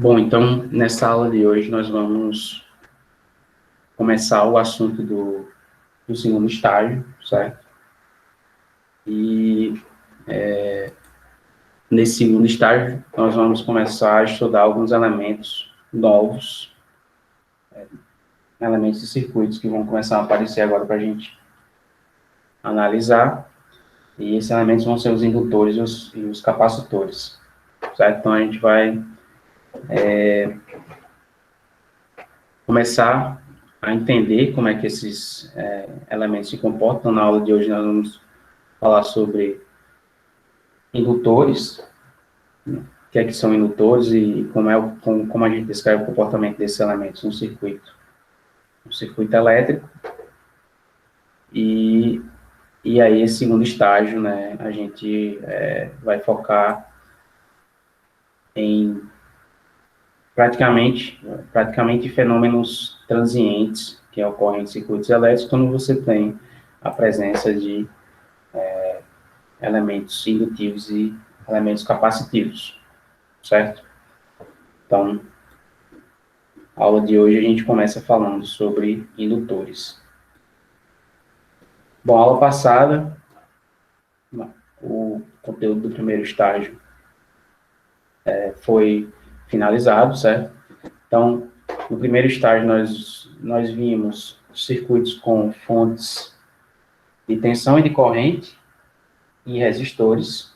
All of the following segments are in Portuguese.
Bom, então, nessa aula de hoje, nós vamos começar o assunto do segundo estágio, certo? E nesse segundo estágio, nós vamos começar a estudar alguns elementos novos, elementos de circuitos que vão começar a aparecer agora para a gente analisar. E esses elementos vão ser os indutores e os capacitores, certo? Então, a gente vai começar a entender como é que esses elementos se comportam. Na aula de hoje, nós vamos falar sobre indutores, o que é que são indutores e como a gente descreve o comportamento desses elementos no circuito. Um circuito elétrico. E aí, esse segundo estágio, né, a gente vai focar em praticamente fenômenos transientes que ocorrem em circuitos elétricos quando você tem a presença de elementos indutivos e elementos capacitivos, certo? Então, a aula de hoje a gente começa falando sobre indutores. Bom, a aula passada, o conteúdo do primeiro estágio foi finalizado, certo? Então, no primeiro estágio nós vimos circuitos com fontes de tensão e de corrente e resistores.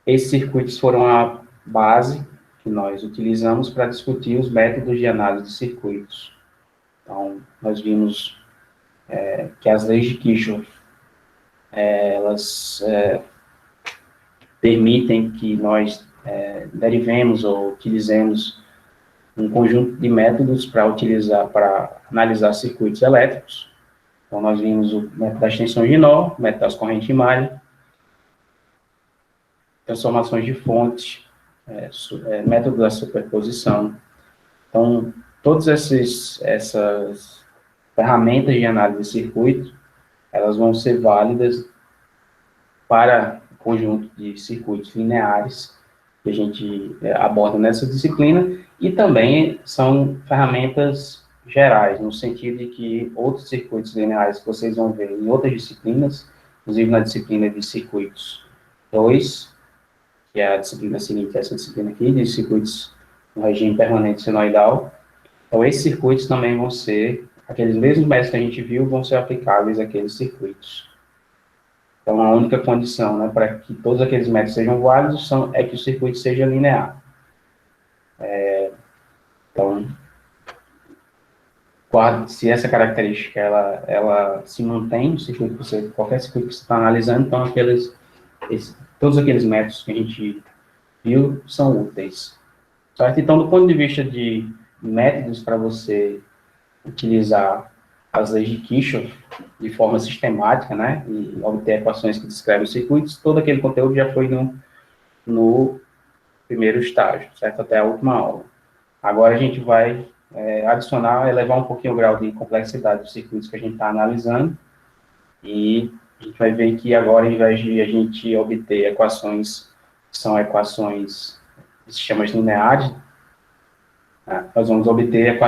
Esses circuitos foram a base que nós utilizamos para discutir os métodos de análise de circuitos. Então, nós vimos que as leis de Kirchhoff, elas permitem que nós derivemos ou utilizemos um conjunto de métodos para analisar circuitos elétricos. Então, nós vimos o método das tensões de nó, o método das correntes de malha, transformações de fonte, método da superposição. Então, todas essas ferramentas de análise de circuito, elas vão ser válidas para o conjunto de circuitos lineares que a gente aborda nessa disciplina, e também são ferramentas gerais, no sentido de que outros circuitos lineares que vocês vão ver em outras disciplinas, inclusive na disciplina de circuitos 2, que é a disciplina seguinte, essa disciplina aqui, de circuitos no regime permanente senoidal. Então, esses circuitos também vão ser, aqueles mesmos métodos que a gente viu, vão ser aplicáveis àqueles circuitos. Então, a única condição, né, para que todos aqueles métodos sejam válidos é que o circuito seja linear. Então, se essa característica ela se mantém no circuito, qualquer circuito que você está analisando, então todos aqueles métodos que a gente viu são úteis. Certo? Então, do ponto de vista de métodos para você utilizar as leis de Kirchhoff de forma sistemática, né, e obter equações que descrevem os circuitos, todo aquele conteúdo já foi no primeiro estágio, certo? Até a última aula. Agora a gente vai adicionar, elevar um pouquinho o grau de complexidade dos circuitos que a gente está analisando, e a gente vai ver que agora, ao invés de a gente obter equações que são equações de sistemas lineares, nós vamos obter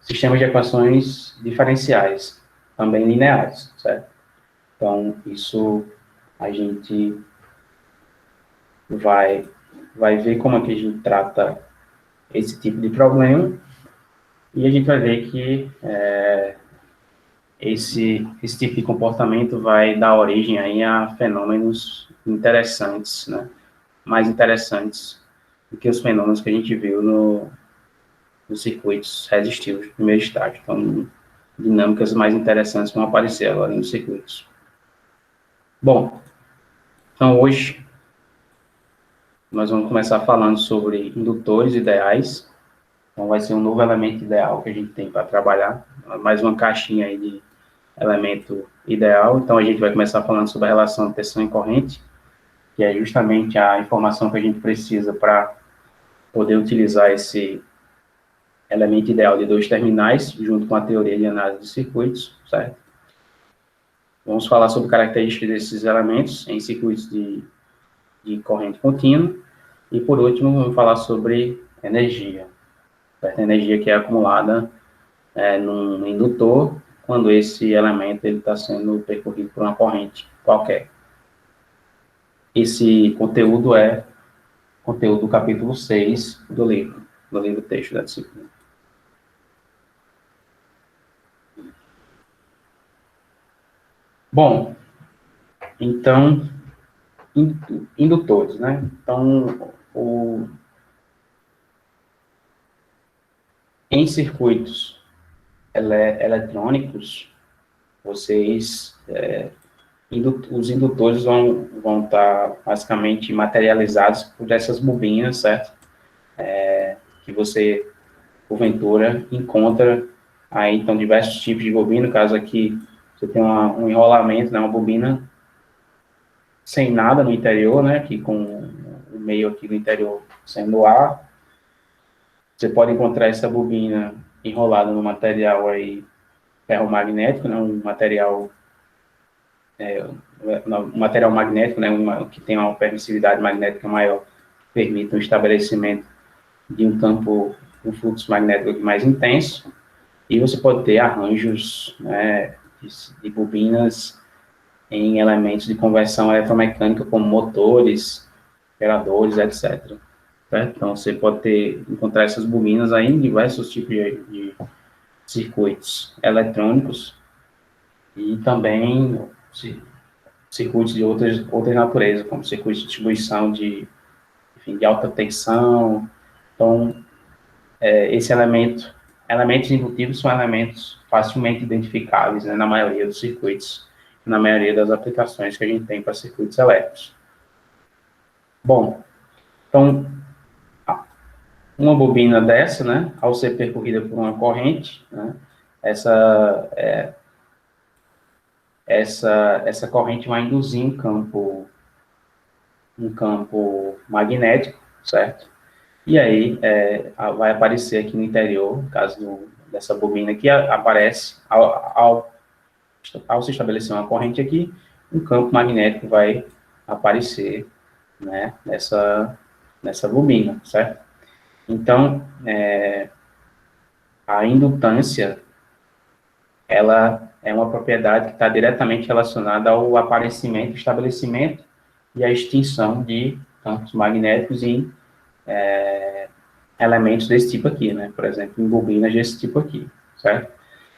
sistemas de equações diferenciais, também lineares, certo? Então, isso a gente vai ver como é que a gente trata esse tipo de problema, e a gente vai ver que esse tipo de comportamento vai dar origem aí a fenômenos interessantes, né? Mais interessantes do que os fenômenos que a gente viu nos circuitos resistivos, no primeiro estágio. Então, dinâmicas mais interessantes vão aparecer agora nos circuitos. Bom, então hoje nós vamos começar falando sobre indutores ideais. Então, vai ser um novo elemento ideal que a gente tem para trabalhar, mais uma caixinha aí de elemento ideal. Então, a gente vai começar falando sobre a relação de tensão e corrente, que é justamente a informação que a gente precisa para poder utilizar esse elemento ideal de dois terminais, junto com a teoria de análise de circuitos, certo? Vamos falar sobre características desses elementos em circuitos de corrente contínua, E, por último, vamos falar sobre energia. Certo? A energia que é acumulada num indutor, quando esse elemento está sendo percorrido por uma corrente qualquer. Esse conteúdo é conteúdo do capítulo 6 do livro texto da disciplina. Bom, então, indutores, né? Então, em circuitos eletrônicos, vocês, os indutores vão estar basicamente materializados por essas bobinas, certo? Que você, porventura, encontra aí, então, diversos tipos de bobina. No caso aqui, você tem um enrolamento, né, uma bobina sem nada no interior, né, aqui com o meio aqui do interior sendo ar. Você pode encontrar essa bobina enrolada no material aí ferromagnético, né, um material magnético, né, que tem uma permissividade magnética maior, que permite o estabelecimento de um campo, um fluxo magnético mais intenso. E você pode ter arranjos, né, de bobinas em elementos de conversão eletromecânica, como motores, geradores, etc. Certo? Então, você pode encontrar essas bobinas aí em diversos tipos de circuitos eletrônicos e também circuitos de outras naturezas, como circuitos de distribuição de alta tensão. Então, elementos indutivos são elementos facilmente identificáveis, né, na maioria dos circuitos, na maioria das aplicações que a gente tem para circuitos elétricos. Bom, então, uma bobina dessa, né, ao ser percorrida por uma corrente, né, essa corrente vai induzir um campo magnético, certo? E aí vai aparecer aqui no interior, no caso dessa bobina aqui, aparece, ao se estabelecer uma corrente aqui, um campo magnético vai aparecer, né, nessa bobina, certo? Então, a indutância, ela é uma propriedade que está diretamente relacionada ao aparecimento, estabelecimento e a extinção de campos magnéticos em elementos desse tipo aqui, né? Por exemplo, em bobinas desse tipo aqui, certo?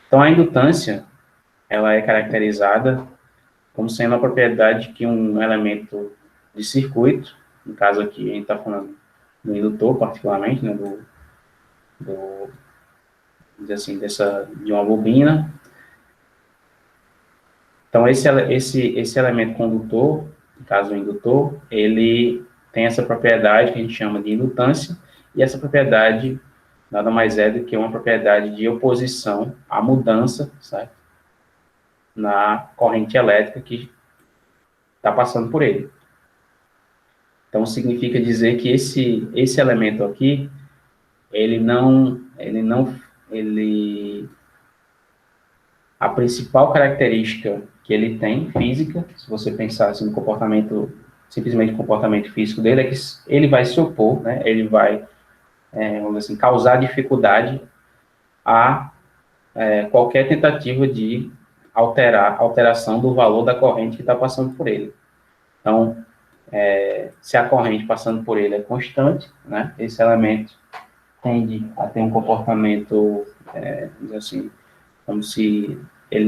Então, a indutância, ela é caracterizada como sendo a propriedade que um elemento de circuito, no caso aqui a gente está falando do indutor particularmente, né, assim, de uma bobina. Então, esse elemento condutor, no caso o indutor, ele tem essa propriedade que a gente chama de indutância, e essa propriedade nada mais é do que uma propriedade de oposição à mudança, certo? Na corrente elétrica que está passando por ele. Então, significa dizer que esse elemento aqui, a principal característica que ele tem, física, se você pensar assim, no comportamento, simplesmente o comportamento físico dele, é que ele vai se opor, né? Ele vai, vamos dizer assim, causar dificuldade a qualquer tentativa de alteração do valor da corrente que está passando por ele. Então, se a corrente passando por ele é constante, né, esse elemento tende a ter um comportamento, assim, como se ele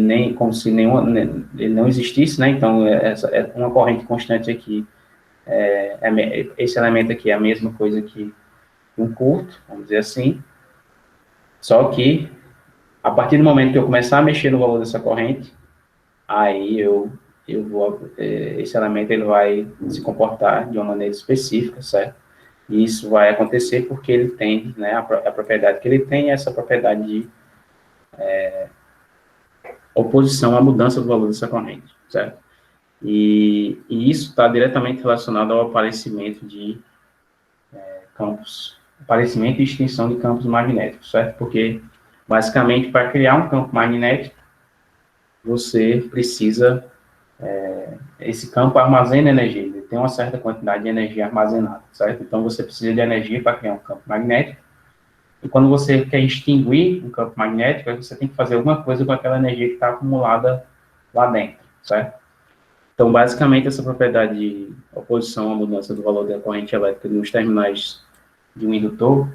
não existisse, né? Então, uma corrente constante aqui, esse elemento aqui é a mesma coisa que um curto, vamos dizer assim, só que a partir do momento que eu começar a mexer no valor dessa corrente, aí esse elemento ele vai se comportar de uma maneira específica, certo? E isso vai acontecer porque ele tem, né, a propriedade que ele tem, essa propriedade de oposição à mudança do valor dessa corrente, certo? E isso está diretamente relacionado ao aparecimento de aparecimento e extinção de campos magnéticos, certo? Porque, basicamente, para criar um campo magnético, você precisa, esse campo armazena energia, tem uma certa quantidade de energia armazenada, certo? Então, você precisa de energia para criar um campo magnético, e quando você quer extinguir um campo magnético, você tem que fazer alguma coisa com aquela energia que está acumulada lá dentro, certo? Então, basicamente, essa propriedade de oposição à mudança do valor da corrente elétrica nos terminais de um indutor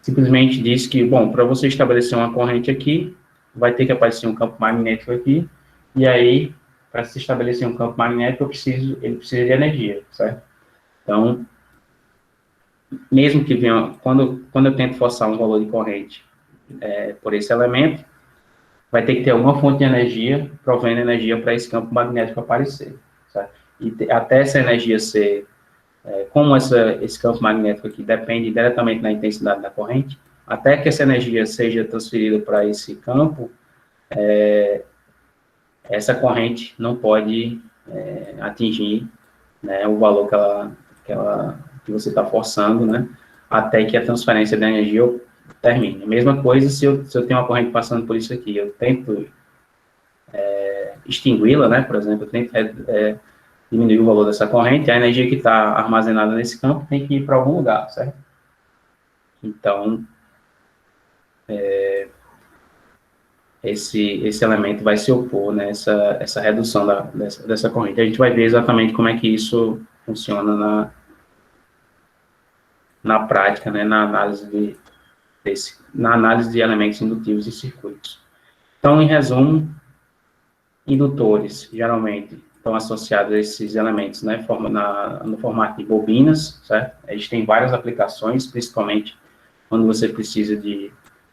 simplesmente diz que, bom, para você estabelecer uma corrente aqui, vai ter que aparecer um campo magnético aqui, e aí, para se estabelecer um campo magnético, ele precisa de energia, certo? Então, mesmo que venha, quando eu tento forçar um valor de corrente por esse elemento, vai ter que ter alguma fonte de energia provendo energia para esse campo magnético aparecer, certo? E até essa energia ser, como esse campo magnético aqui depende diretamente da intensidade da corrente, até que essa energia seja transferida para esse campo, essa corrente não pode atingir, né, o valor que você está forçando, né, até que a transferência da energia termine. A mesma coisa se eu tenho uma corrente passando por isso aqui, eu tento extingui-la, né, por exemplo, eu tento diminuir o valor dessa corrente, a energia que está armazenada nesse campo tem que ir para algum lugar, certo? Então, esse elemento vai se opor, né, essa redução dessa corrente. A gente vai ver exatamente como é que isso funciona na prática, né, na análise de elementos indutivos e circuitos. Então, em resumo, indutores, geralmente, estão associados a esses elementos, né, no formato de bobinas, certo? Eles têm várias aplicações, principalmente quando você precisa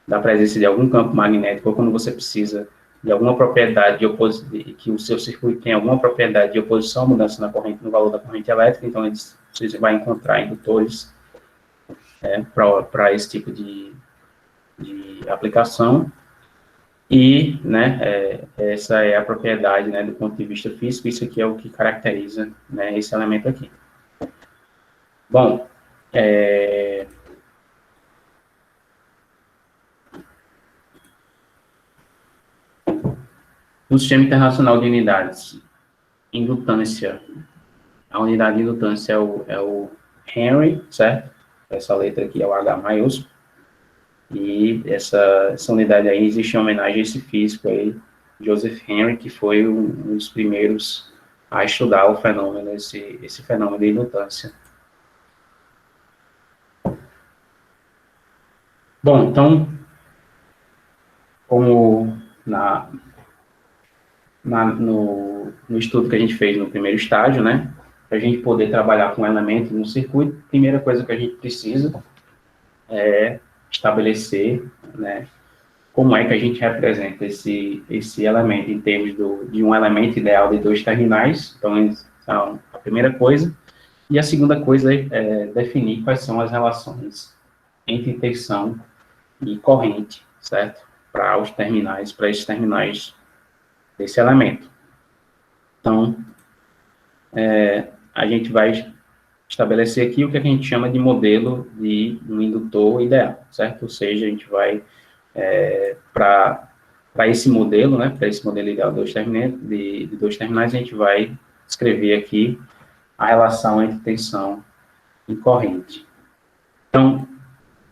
da presença de algum campo magnético, ou quando você precisa de alguma propriedade que o seu circuito tem alguma propriedade de oposição à mudança na corrente, no valor da corrente elétrica, então você vai encontrar indutores para esse tipo de aplicação. E, né, essa é a propriedade, né, do ponto de vista físico, isso aqui é o que caracteriza, né, esse elemento aqui. Bom, no Sistema Internacional de Unidades, indutância, a unidade de indutância é o Henry, certo? Essa letra aqui é o H maiúsculo, e essa unidade aí existe em homenagem a esse físico aí, Joseph Henry, que foi um dos primeiros a estudar o fenômeno, esse fenômeno de indutância. Bom, então, como no estudo que a gente fez no primeiro estágio, né, para a gente poder trabalhar com um elemento no circuito, a primeira coisa que a gente precisa é estabelecer, né, como é que a gente representa esse elemento em termos de um elemento ideal de dois terminais. Então, a primeira coisa. E a segunda coisa é definir quais são as relações entre tensão e corrente, certo? Para esses terminais desse elemento. Então, a gente vai estabelecer aqui o que a gente chama de modelo de um indutor ideal, certo? Ou seja, a gente vai, para esse modelo, né, para esse modelo ideal de dois terminais, a gente vai escrever aqui a relação entre tensão e corrente. Então,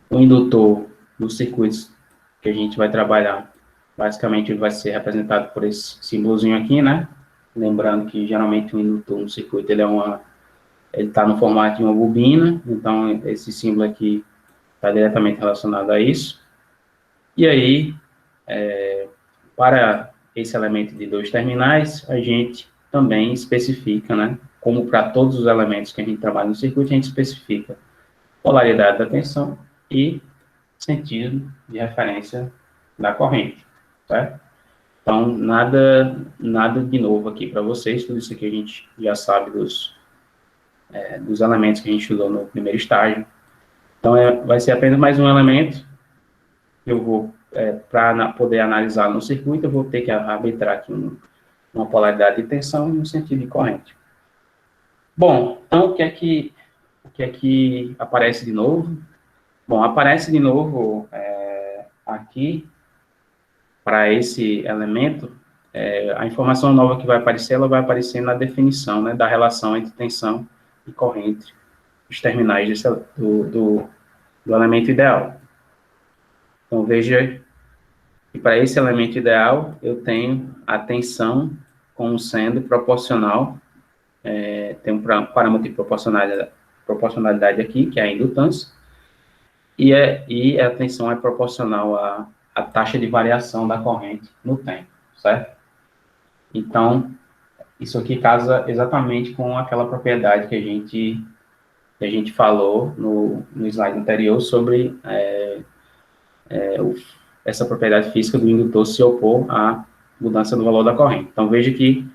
o indutor dos circuitos que a gente vai trabalhar, basicamente, ele vai ser representado por esse símbolozinho aqui, né? Lembrando que, geralmente, o indutor no circuito, ele está no formato de uma bobina, então, esse símbolo aqui está diretamente relacionado a isso. E aí, para esse elemento de dois terminais, a gente também especifica, né? Como para todos os elementos que a gente trabalha no circuito, a gente especifica polaridade da tensão e sentido de referência da corrente, certo? Então, nada de novo aqui para vocês, tudo isso aqui a gente já sabe dos elementos que a gente estudou no primeiro estágio. Então, vai ser apenas mais um elemento que eu vou, para poder analisar no circuito, eu vou ter que arbitrar aqui uma polaridade de tensão e um sentido de corrente. Bom, então, o que é que aparece de novo? Bom, aparece de novo aqui, para esse elemento, a informação nova que vai aparecer, ela vai aparecer na definição, né, da relação entre tensão e corrente dos terminais do elemento ideal. Então, veja que para esse elemento ideal, eu tenho a tensão como sendo proporcional, tem um parâmetro de proporcionalidade aqui, que é a indutância, e a tensão é proporcional à taxa de variação da corrente no tempo, certo? Então, isso aqui casa exatamente com aquela propriedade que a gente falou no slide anterior sobre essa propriedade física do indutor se opor à mudança do valor da corrente. Então, veja que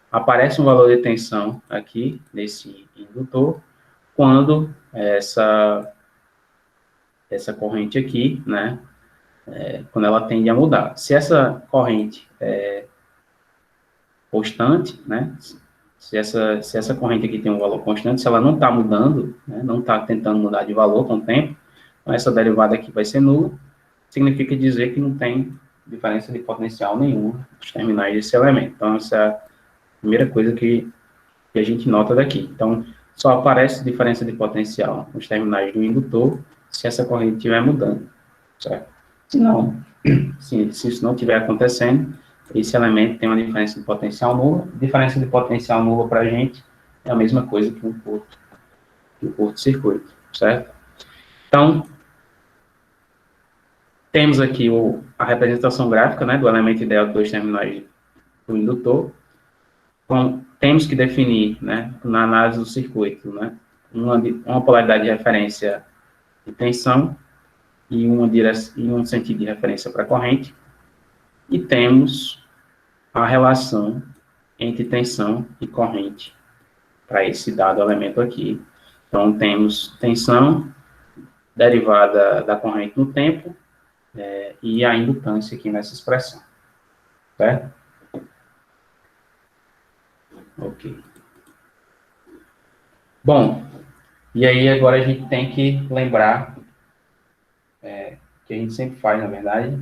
aparece um valor de tensão aqui, nesse indutor, quando essa corrente aqui, né, quando ela tende a mudar. Se essa corrente é constante, né, se essa corrente aqui tem um valor constante, se ela não está mudando, né, não está tentando mudar de valor com o tempo, então essa derivada aqui vai ser nula, significa dizer que não tem diferença de potencial nenhuma nos terminais desse elemento. Então, essa é a primeira coisa que a gente nota daqui. Então, só aparece diferença de potencial nos terminais do indutor se essa corrente estiver mudando, certo? Se não, se isso não estiver acontecendo, esse elemento tem uma diferença de potencial nula. Diferença de potencial nula para a gente é a mesma coisa que um curto-circuito, certo? Então, temos aqui a representação gráfica, né, do elemento ideal de dois terminais do indutor. Então, temos que definir, né, na análise do circuito, né, uma polaridade de referência de tensão e um sentido de referência para a corrente. E temos a relação entre tensão e corrente para esse dado elemento aqui. Então, temos tensão derivada da corrente no tempo e a indutância aqui nessa expressão, certo? Ok. Bom, e aí agora a gente tem que lembrar que a gente sempre faz, na verdade,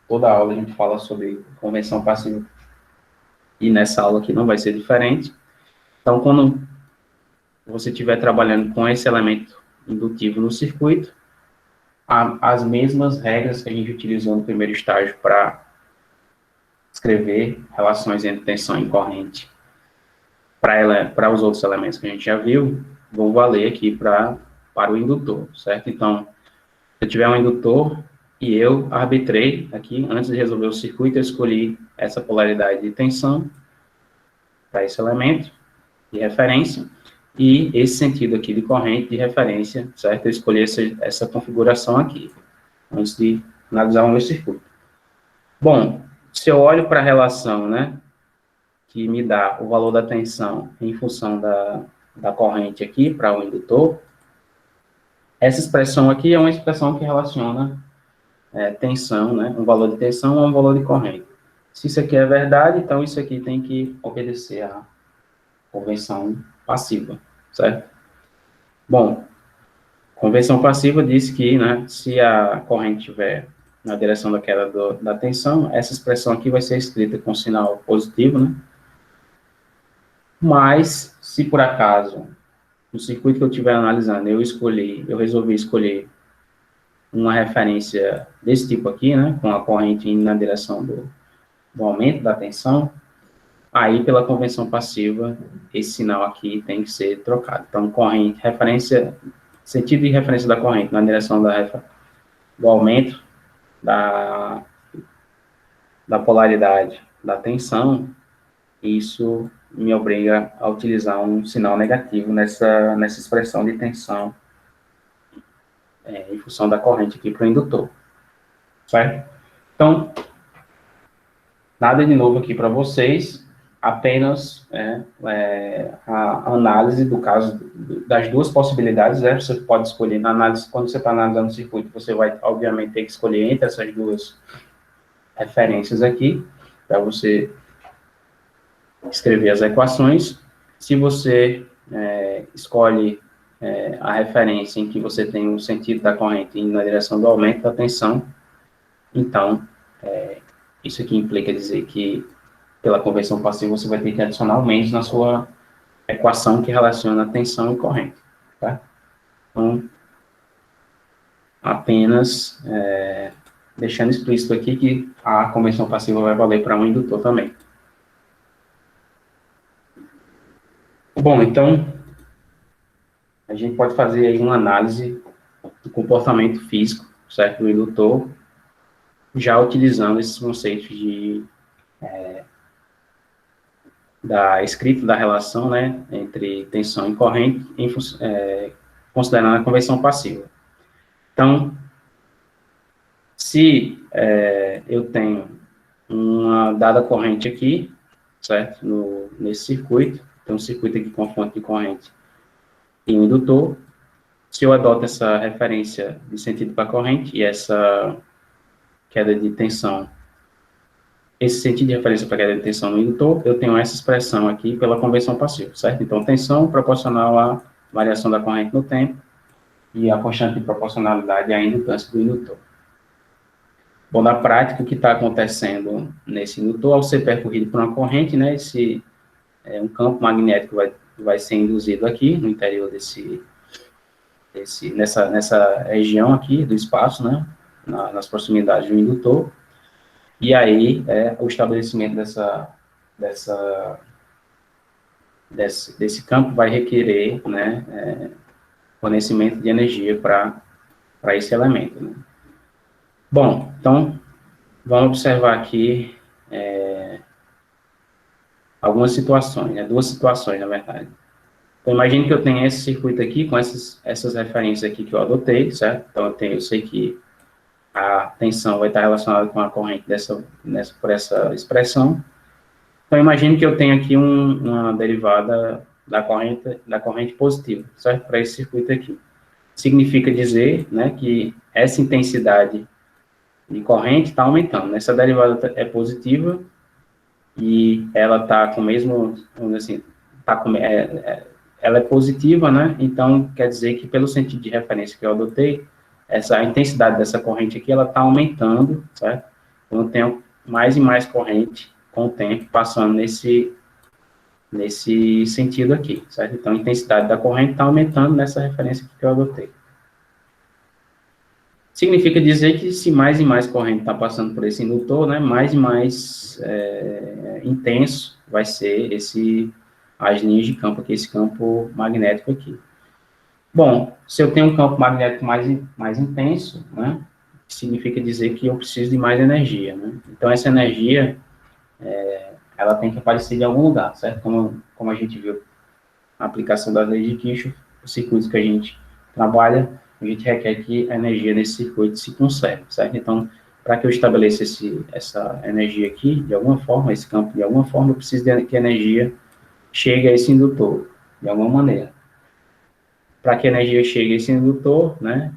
toda aula a gente fala sobre convenção passiva e nessa aula aqui não vai ser diferente. Então, quando você estiver trabalhando com esse elemento indutivo no circuito, as mesmas regras que a gente utilizou no primeiro estágio para escrever relações entre tensão e corrente para os outros elementos que a gente já viu, vão valer aqui para o indutor, certo? Então, se eu tiver um indutor e eu arbitrei aqui, antes de resolver o circuito, eu escolhi essa polaridade de tensão para esse elemento de referência, e esse sentido aqui de corrente de referência, certo? Eu escolhi essa configuração aqui, antes de analisar o meu circuito. Bom, se eu olho para a relação, né, que me dá o valor da tensão em função da corrente aqui, para o indutor, essa expressão aqui é uma expressão que relaciona tensão, né, um valor de tensão a um valor de corrente. Se isso aqui é verdade, então isso aqui tem que obedecer à convenção passiva, certo? Bom, convenção passiva diz que, né, se a corrente estiver na direção da queda da tensão, essa expressão aqui vai ser escrita com sinal positivo, né? Mas, se por acaso, no circuito que eu estiver analisando, eu resolvi escolher uma referência desse tipo aqui, né, com a corrente indo na direção do aumento da tensão, aí, pela convenção passiva, esse sinal aqui tem que ser trocado. Então, corrente, sentido de referência da corrente na direção do aumento da polaridade da tensão, isso me obriga a utilizar um sinal negativo nessa expressão de tensão em função da corrente aqui para o indutor, certo? Então, nada de novo aqui para vocês, apenas a análise do caso das duas possibilidades, né? Você pode escolher na análise, quando você está analisando o circuito, você vai, obviamente, ter que escolher entre essas duas referências aqui, para você escrever as equações. Se você escolhe a referência em que você tem o sentido da corrente indo na direção do aumento da tensão, então, isso aqui implica dizer que, pela convenção passiva, você vai ter que adicionar o menos na sua equação que relaciona tensão e corrente, tá? Então, apenas deixando explícito aqui que a convenção passiva vai valer para um indutor também. Bom, então, a gente pode fazer aí uma análise do comportamento físico, certo, do indutor, já utilizando esses conceitos da escrita da relação, né, entre tensão e corrente, considerando a convenção passiva. Então, se eu tenho uma dada corrente aqui, certo, nesse circuito, tem um circuito aqui com fonte de corrente e um indutor, se eu adoto essa referência de sentido para a corrente e essa queda de tensão, esse sentido de referência para a queda de tensão no indutor, eu tenho essa expressão aqui pela convenção passiva, certo? Então, tensão proporcional à variação da corrente no tempo e a constante de proporcionalidade à indutância do indutor. Bom, na prática, o que está acontecendo nesse indutor, ao ser percorrido por uma corrente, né, um campo magnético vai ser induzido aqui, no interior nessa região aqui do espaço, né, nas proximidades do indutor, e aí o estabelecimento desse campo vai requerer, né, fornecimento de energia para esse elemento, né. Bom, então, vamos observar aqui algumas situações, né, duas situações, na verdade. Então, imagine que eu tenho esse circuito aqui, com essas referências aqui que eu adotei, certo? Então, eu sei que a tensão vai estar relacionada com a corrente por essa expressão. Então, imagine que eu tenho aqui uma derivada da corrente positiva, certo? Para esse circuito aqui. Significa dizer, né, que essa intensidade de corrente está aumentando. Essa derivada é positiva e ela está com o mesmo, vamos dizer assim, ela é positiva, né? Então, quer dizer que pelo sentido de referência que eu adotei, a intensidade dessa corrente aqui, ela está aumentando, certo? Então, eu tenho mais e mais corrente com o tempo passando nesse sentido aqui, certo? Então, a intensidade da corrente está aumentando nessa referência que eu adotei. Significa dizer que se mais e mais corrente está passando por esse indutor, né, mais e mais intenso vai ser as linhas de campo aqui, esse campo magnético aqui. Bom, se eu tenho um campo magnético mais intenso, né, significa dizer que eu preciso de mais energia, né? Então, essa energia, ela tem que aparecer de algum lugar, certo? Como a gente viu na aplicação das leis de Kirchhoff, os circuitos que a gente trabalha, a gente requer que a energia nesse circuito se conserve, certo? Então, para que eu estabeleça essa energia aqui, de alguma forma, esse campo de alguma forma, eu preciso que a energia chegue a esse indutor, de alguma maneira. Para que a energia chegue a esse indutor, né,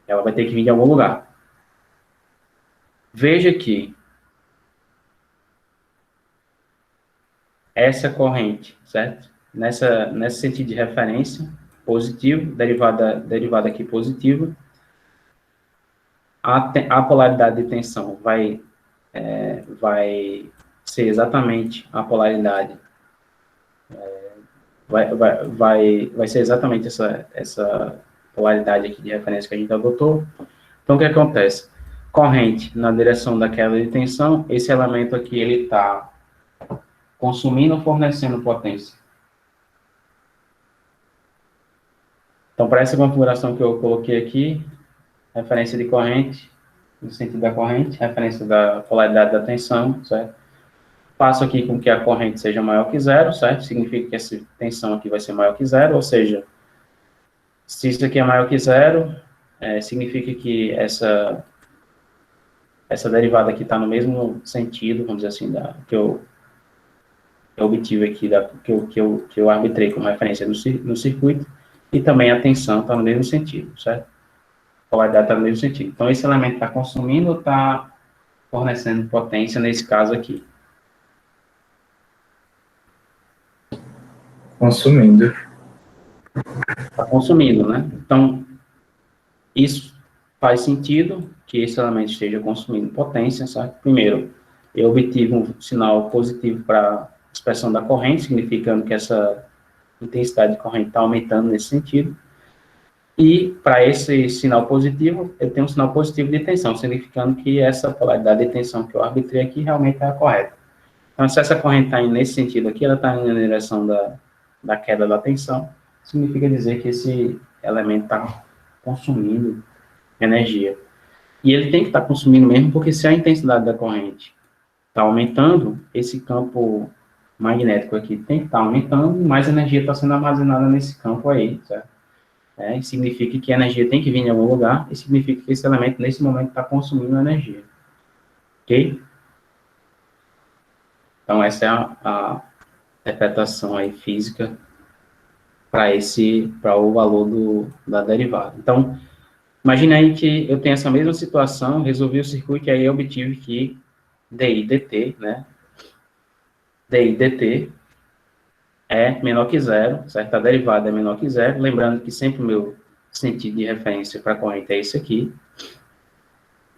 ela vai ter que vir de algum lugar. Veja que essa corrente, certo? Nesse sentido de referência, positivo, derivada aqui positiva, a polaridade de tensão vai ser exatamente a polaridade, vai ser exatamente essa polaridade aqui de referência que a gente adotou. Então, o que acontece? Corrente na direção da queda de tensão, esse elemento aqui, ele está consumindo ou fornecendo potência. Então, para essa configuração que eu coloquei aqui, referência de corrente, no sentido da corrente, referência da polaridade da tensão, certo? Faço aqui com que a corrente seja maior que zero, certo? Significa que essa tensão aqui vai ser maior que zero, ou seja, se isso aqui é maior que zero, significa que essa derivada aqui está no mesmo sentido, vamos dizer assim, que eu obtive aqui, que eu arbitrei como referência no circuito, e também a tensão está no mesmo sentido, certo? A polaridade está no mesmo sentido. Então, esse elemento está consumindo ou está fornecendo potência nesse caso aqui? Consumindo. Está consumindo, né? Então, isso faz sentido que esse elemento esteja consumindo potência, certo? Primeiro, eu obtive um sinal positivo para expressão da corrente, significando que essa intensidade de corrente está aumentando nesse sentido. E para esse sinal positivo, eu tenho um sinal positivo de tensão, significando que essa polaridade de tensão que eu arbitrei aqui realmente é a correta. Então, se essa corrente está indo nesse sentido aqui, ela está indo na direção da queda da tensão, significa dizer que esse elemento está consumindo energia. E ele tem que estar consumindo mesmo, porque se a intensidade da corrente está aumentando, esse campo magnético aqui tem que estar aumentando, e mais energia está sendo armazenada nesse campo aí, certo? Isso significa que a energia tem que vir em algum lugar, e significa que esse elemento, nesse momento, está consumindo energia. Ok? Então, essa é a interpretação aí física para o valor da derivada. Então, imagine aí que eu tenho essa mesma situação, resolvi o circuito, e aí eu obtive que dI dt, né? dI dt é menor que zero, certo? A derivada é menor que zero, lembrando que sempre o meu sentido de referência para a corrente é esse aqui.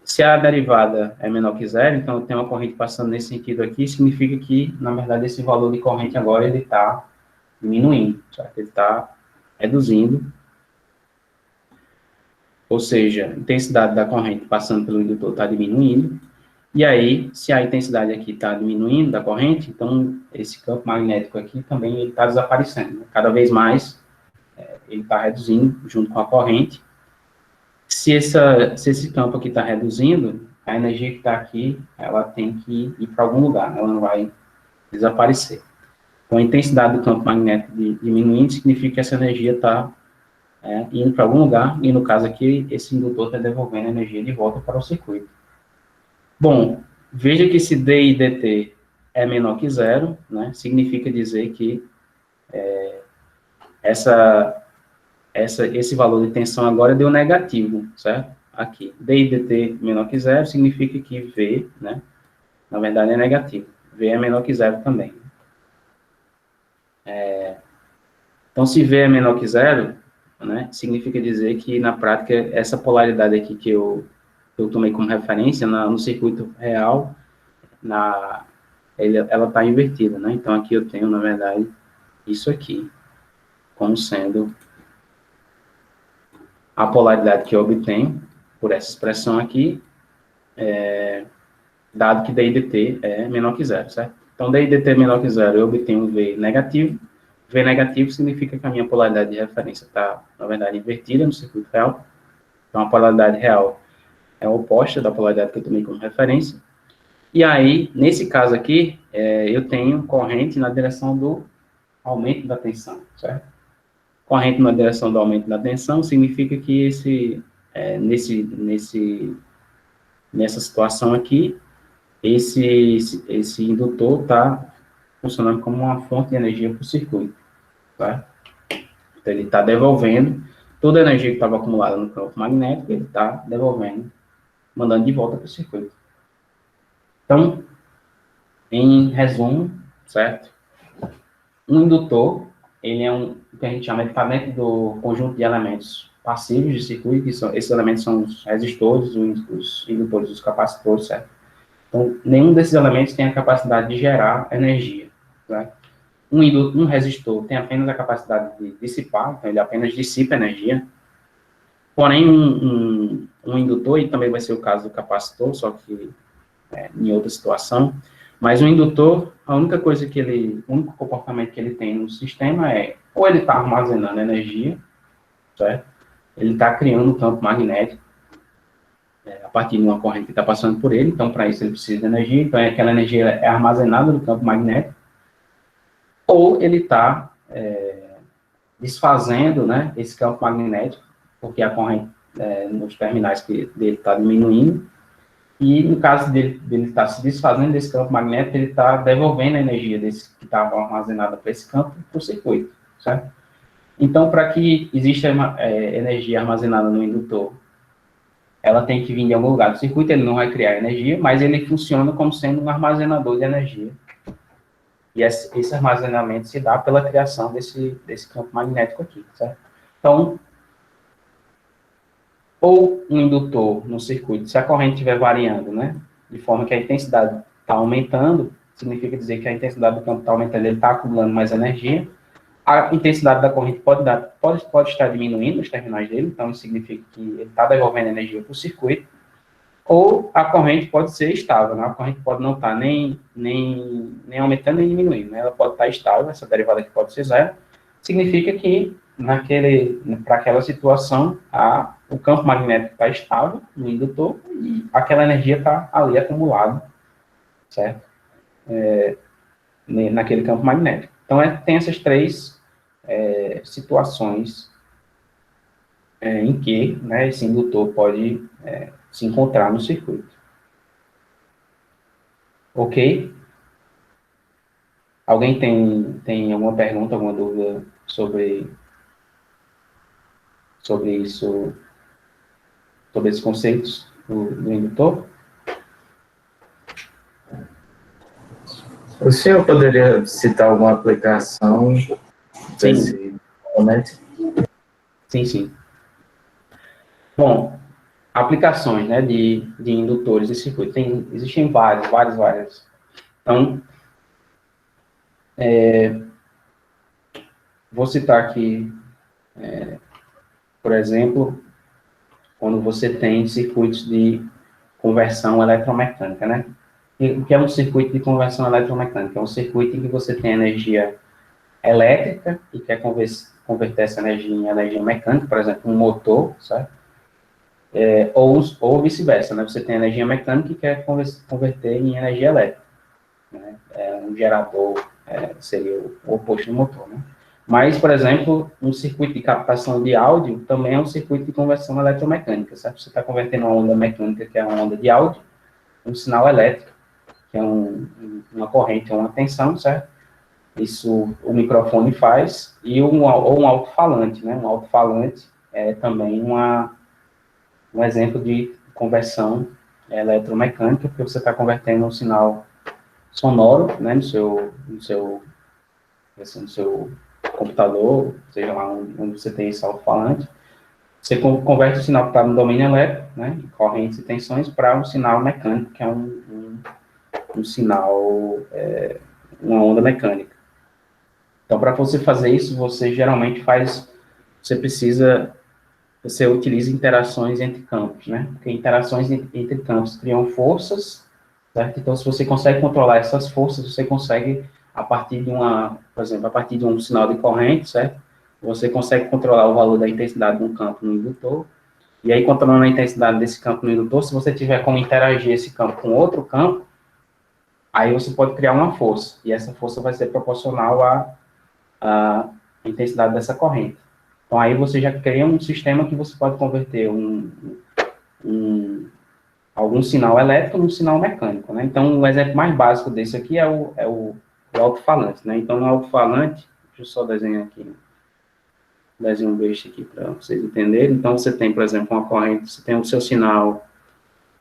Se a derivada é menor que zero, então eu tenho uma corrente passando nesse sentido aqui, significa que, na verdade, esse valor de corrente agora ele está diminuindo, certo? Ele está reduzindo, ou seja, a intensidade da corrente passando pelo indutor está diminuindo, e aí, se a intensidade aqui está diminuindo da corrente, então esse campo magnético aqui também está desaparecendo, né? Cada vez mais ele está reduzindo junto com a corrente. Se esse campo aqui está reduzindo, a energia que está aqui, ela tem que ir para algum lugar, ela não vai desaparecer. Então, a intensidade do campo magnético diminuindo significa que essa energia está indo para algum lugar, e no caso aqui, esse indutor está devolvendo a energia de volta para o circuito. Bom, veja que se dI dt é menor que zero, né, significa dizer que esse valor de tensão agora deu negativo, certo? Aqui, dI dt menor que zero significa que V, né, na verdade é negativo. V é menor que zero também. Então, se V é menor que zero, né, significa dizer que, na prática, essa polaridade aqui que eu tomei como referência no circuito real, ela está invertida, né? Então, aqui eu tenho, na verdade, isso aqui, como sendo a polaridade que eu obtenho por essa expressão aqui, dado que dI dt é menor que zero, certo? Então, dI dt é menor que zero, eu obtenho um V negativo. V negativo significa que a minha polaridade de referência está, na verdade, invertida no circuito real. Então, a polaridade real é oposta da polaridade que eu tomei como referência. E aí, nesse caso aqui, eu tenho corrente na direção do aumento da tensão, certo? Corrente na direção do aumento da tensão significa que nessa situação aqui, esse indutor está funcionando como uma fonte de energia para o circuito, tá? Então, ele está devolvendo toda a energia que estava acumulada no campo magnético, ele está devolvendo, mandando de volta para o circuito. Então, em resumo, certo? Um indutor, ele é o que a gente chama de dentro do conjunto de elementos passivos de circuito, que esses elementos são os resistores, os indutores, os capacitores, certo? Então, nenhum desses elementos tem a capacidade de gerar energia, certo? Um resistor tem apenas a capacidade de dissipar, então ele apenas dissipa energia. Porém, um indutor, e também vai ser o caso do capacitor, só que em outra situação, mas o indutor, a única coisa o único comportamento que ele tem no sistema é, ou ele está armazenando energia, certo? Ele está criando um campo magnético, a partir de uma corrente que está passando por ele, então para isso ele precisa de energia, então aquela energia é armazenada no campo magnético, ou ele está desfazendo, né, esse campo magnético, porque a corrente nos terminais dele está diminuindo, e no caso dele estar se desfazendo desse campo magnético, ele está devolvendo a energia que estava armazenada para esse campo para o circuito, certo? Então, para que exista energia armazenada no indutor, ela tem que vir de algum lugar do circuito, ele não vai criar energia, mas ele funciona como sendo um armazenador de energia. E esse armazenamento se dá pela criação desse campo magnético aqui, certo? Então, ou um indutor no circuito, se a corrente estiver variando, né, de forma que a intensidade está aumentando, significa dizer que a intensidade do campo está aumentando, ele está acumulando mais energia. A intensidade da corrente pode estar diminuindo nos terminais dele, então isso significa que ele está devolvendo energia para o circuito, ou a corrente pode ser estável, né? A corrente pode não estar nem aumentando nem diminuindo, né? Ela pode estar estável, essa derivada aqui pode ser zero, significa que para aquela situação, o campo magnético está estável no indutor e aquela energia está ali acumulada, certo? Naquele campo magnético. Então, tem essas três situações em que, né, esse indutor pode se encontrar no circuito. Ok? Alguém tem alguma pergunta, alguma dúvida sobre isso, sobre esses conceitos do indutor? O senhor poderia citar alguma aplicação desse componente? Sim, sim. Bom, aplicações, né, de indutores de circuito. Existem várias. Então, vou citar aqui, por exemplo, quando você tem circuitos de conversão eletromecânica, né? O que é um circuito de conversão eletromecânica? É um circuito em que você tem energia elétrica e quer converter essa energia em energia mecânica, por exemplo, um motor, certo? Ou vice-versa, né? Você tem energia mecânica e quer converter em energia elétrica, né? Um gerador seria o oposto do motor, né? Mas, por exemplo, um circuito de captação de áudio também é um circuito de conversão eletromecânica, certo? Você está convertendo uma onda mecânica, que é uma onda de áudio, um sinal elétrico, que é uma corrente ou uma tensão, certo? Isso o microfone faz, ou um alto-falante, né? Um alto-falante é também um exemplo de conversão eletromecânica, porque você está convertendo um sinal sonoro, né, assim, no seu computador, seja lá onde você tem esse alto-falante, você converte o sinal que está no domínio elétrico, né, correntes e tensões, para um sinal mecânico, que é um sinal, uma onda mecânica. Então, para você fazer isso, você utiliza interações entre campos, né? Porque interações entre campos criam forças, certo? Então, se você consegue controlar essas forças, você consegue, por exemplo, a partir de um sinal de corrente, certo? Você consegue controlar o valor da intensidade de um campo no indutor, e aí, controlando a intensidade desse campo no indutor, se você tiver como interagir esse campo com outro campo, aí você pode criar uma força, e essa força vai ser proporcional à intensidade dessa corrente. Então, aí você já cria um sistema que você pode converter algum sinal elétrico num sinal mecânico, né? Então, o exemplo mais básico desse aqui é o alto-falante, né? Então, no alto-falante, deixa eu só desenhar aqui, desenho um beijo aqui para vocês entenderem. Então, você tem, por exemplo, uma corrente, você tem o seu sinal,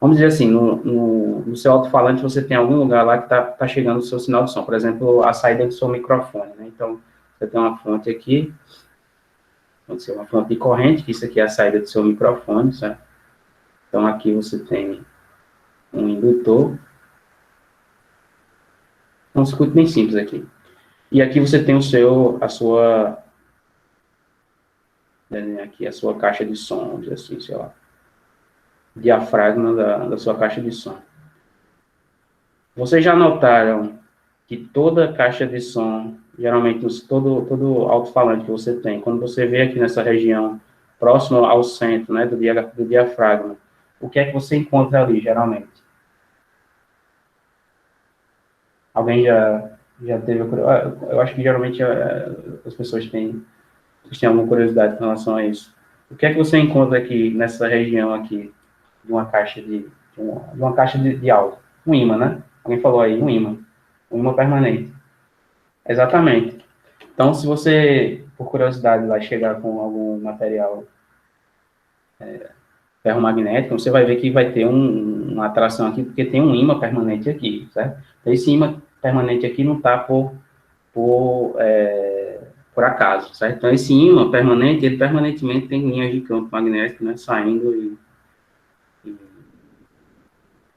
vamos dizer assim, no seu alto-falante você tem algum lugar lá que tá chegando o seu sinal de som, por exemplo, a saída do seu microfone, né? Então, você tem uma fonte aqui, pode ser uma fonte de corrente, que isso aqui é a saída do seu microfone, certo? Então, aqui você tem um indutor, é um circuito bem simples aqui. E aqui você tem a sua caixa de som, vamos dizer assim, sei lá, diafragma da sua caixa de som. Vocês já notaram que toda caixa de som, geralmente todo alto-falante que você tem, quando você vê aqui nessa região, próximo ao centro, né, do diafragma, o que é que você encontra ali, geralmente? Alguém já teve... Eu acho que geralmente as pessoas têm alguma curiosidade com relação a isso. O que é que você encontra aqui, nessa região aqui, de uma caixa de áudio? Um ímã, né? Alguém falou aí, um ímã permanente. Exatamente. Então, se você, por curiosidade, vai chegar com algum material ferromagnético, você vai ver que vai ter uma atração aqui, porque tem um ímã permanente aqui, certo? Então, esse ímã permanente aqui não está por acaso, certo? Então, esse ímã permanente, ele permanentemente tem linhas de campo magnético, né, saindo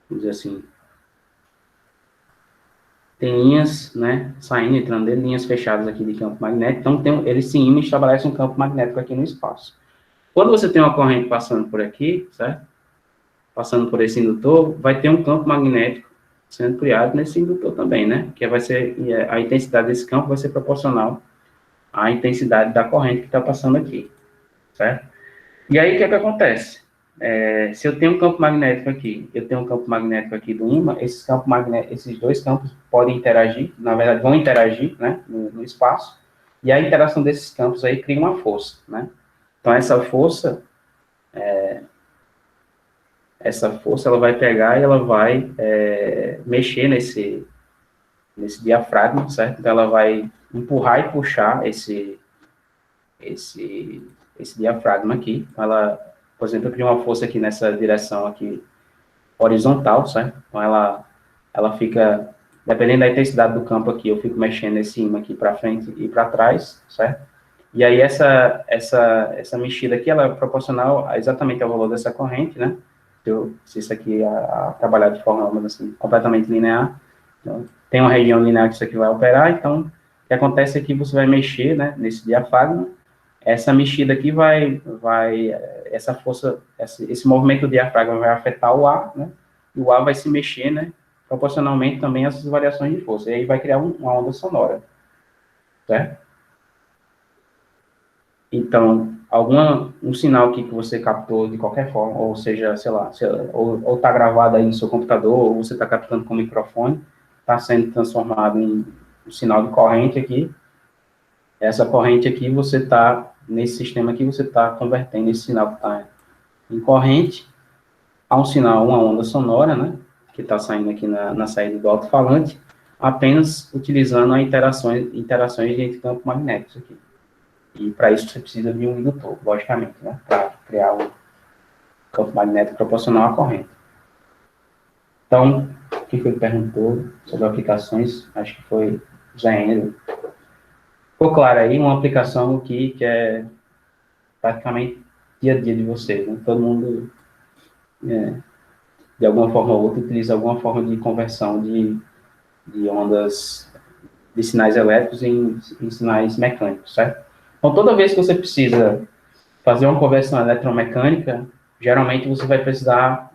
vamos dizer assim, tem linhas, né, saindo, entrando dele, linhas fechadas aqui de campo magnético, então ele se imã e estabelece um campo magnético aqui no espaço. Quando você tem uma corrente passando por aqui, certo? Passando por esse indutor, vai ter um campo magnético sendo criado nesse indutor também, né? Que vai ser, a intensidade desse campo vai ser proporcional à intensidade da corrente que está passando aqui, certo? E aí, o que é que acontece? Se eu tenho um campo magnético aqui, eu tenho um campo magnético aqui do ímã, esses dois campos podem interagir, na verdade, vão interagir, né, no espaço, e a interação desses campos aí cria uma força, né? Então, essa força, ela vai pegar e ela vai mexer nesse diafragma, certo? Então, ela vai empurrar e puxar esse, esse diafragma aqui. Ela, por exemplo, eu crio uma força aqui nessa direção aqui horizontal, certo? Então, ela fica, dependendo da intensidade do campo aqui, eu fico mexendo esse ímã aqui para frente e para trás, certo? E aí, essa mexida aqui, ela é proporcional exatamente ao valor dessa corrente, né? Se isso aqui trabalhar de forma, assim, completamente linear, então, tem uma região linear que isso aqui vai operar, então, o que acontece é que você vai mexer, né, nesse diafragma, essa mexida aqui essa força, esse movimento do diafragma vai afetar o ar, né, e o ar vai se mexer, né, proporcionalmente também a essas variações de força, e aí vai criar uma onda sonora, certo? Então, um sinal aqui que você captou de qualquer forma, ou seja, sei lá, ou está gravado aí no seu computador, ou você está captando com o microfone, está sendo transformado em um sinal de corrente aqui. Essa corrente aqui, nesse sistema aqui, você está convertendo esse sinal que está em corrente a um sinal, uma onda sonora, né, que está saindo aqui na saída do alto-falante, apenas utilizando interações entre campos magnéticos aqui. E para isso você precisa de um indutor, logicamente, né? Para criar um campo magnético proporcional à corrente. Então, o que ele perguntou sobre aplicações? Acho que foi Zé Henry. Ficou claro aí, uma aplicação que é praticamente dia a dia de vocês, né? Todo mundo, de alguma forma ou outra, utiliza alguma forma de conversão de ondas, de sinais elétricos em sinais mecânicos, certo? Então, toda vez que você precisa fazer uma conversão eletromecânica, geralmente você vai precisar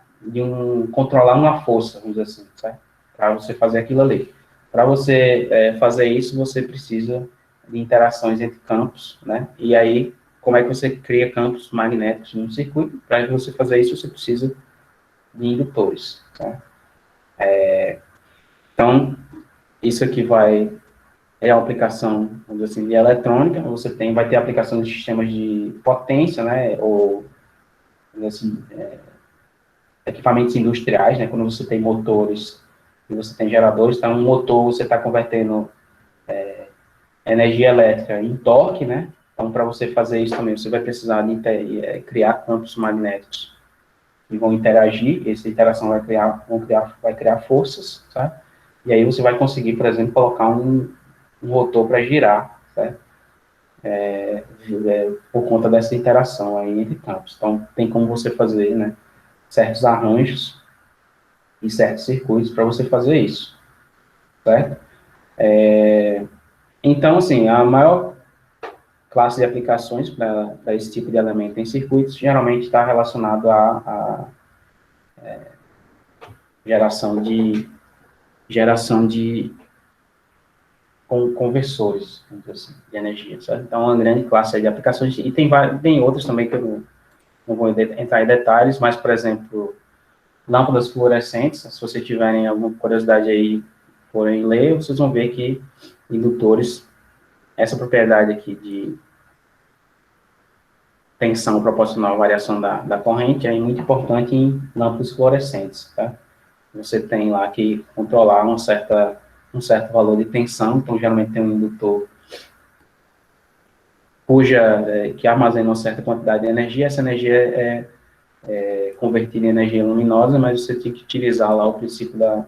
controlar uma força, vamos dizer assim, certo? Para você fazer aquilo ali. Para você fazer isso, você precisa de interações entre campos, né? E aí, como é que você cria campos magnéticos no circuito? Para você fazer isso, você precisa de indutores, certo? Então, isso aqui é a aplicação, vamos dizer assim, de eletrônica. Você vai ter aplicação de sistemas de potência, né? Ou assim, equipamentos industriais, né, quando você tem motores e você tem geradores, então um motor você está convertendo energia elétrica em torque, né, então para você fazer isso também você vai precisar de criar campos magnéticos que vão interagir, essa interação vai criar forças, tá? E aí você vai conseguir, por exemplo, colocar um rotor para girar, certo? Por conta dessa interação aí entre campos. Então, tem como você fazer, né, certos arranjos em certos circuitos para você fazer isso, certo? Então, assim, a maior classe de aplicações para esse tipo de elemento em circuitos geralmente está relacionado à geração de conversores, assim, de energia, certo? Então, uma grande classe de aplicações, e tem outras também que eu não vou entrar em detalhes, mas, por exemplo, lâmpadas fluorescentes, se vocês tiverem alguma curiosidade aí, forem ler, vocês vão ver que indutores, essa propriedade aqui de tensão proporcional à variação da corrente é muito importante em lâmpadas fluorescentes, tá? Você tem lá que controlar um certo valor de tensão, então geralmente tem um indutor que armazena uma certa quantidade de energia, essa energia é convertida em energia luminosa, mas você tem que utilizar lá o princípio da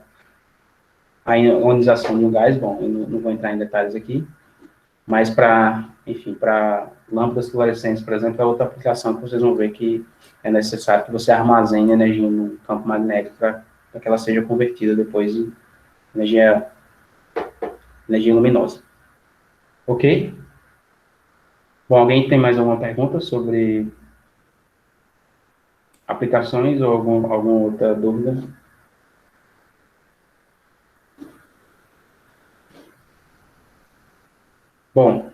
ionização de um gás. Bom, eu não vou entrar em detalhes aqui, mas enfim, para lâmpadas fluorescentes, por exemplo, é outra aplicação que vocês vão ver que é necessário que você armazene energia no campo magnético para que ela seja convertida depois em energia energia luminosa. Ok? Bom, alguém tem mais alguma pergunta sobre aplicações ou alguma outra dúvida? Bom,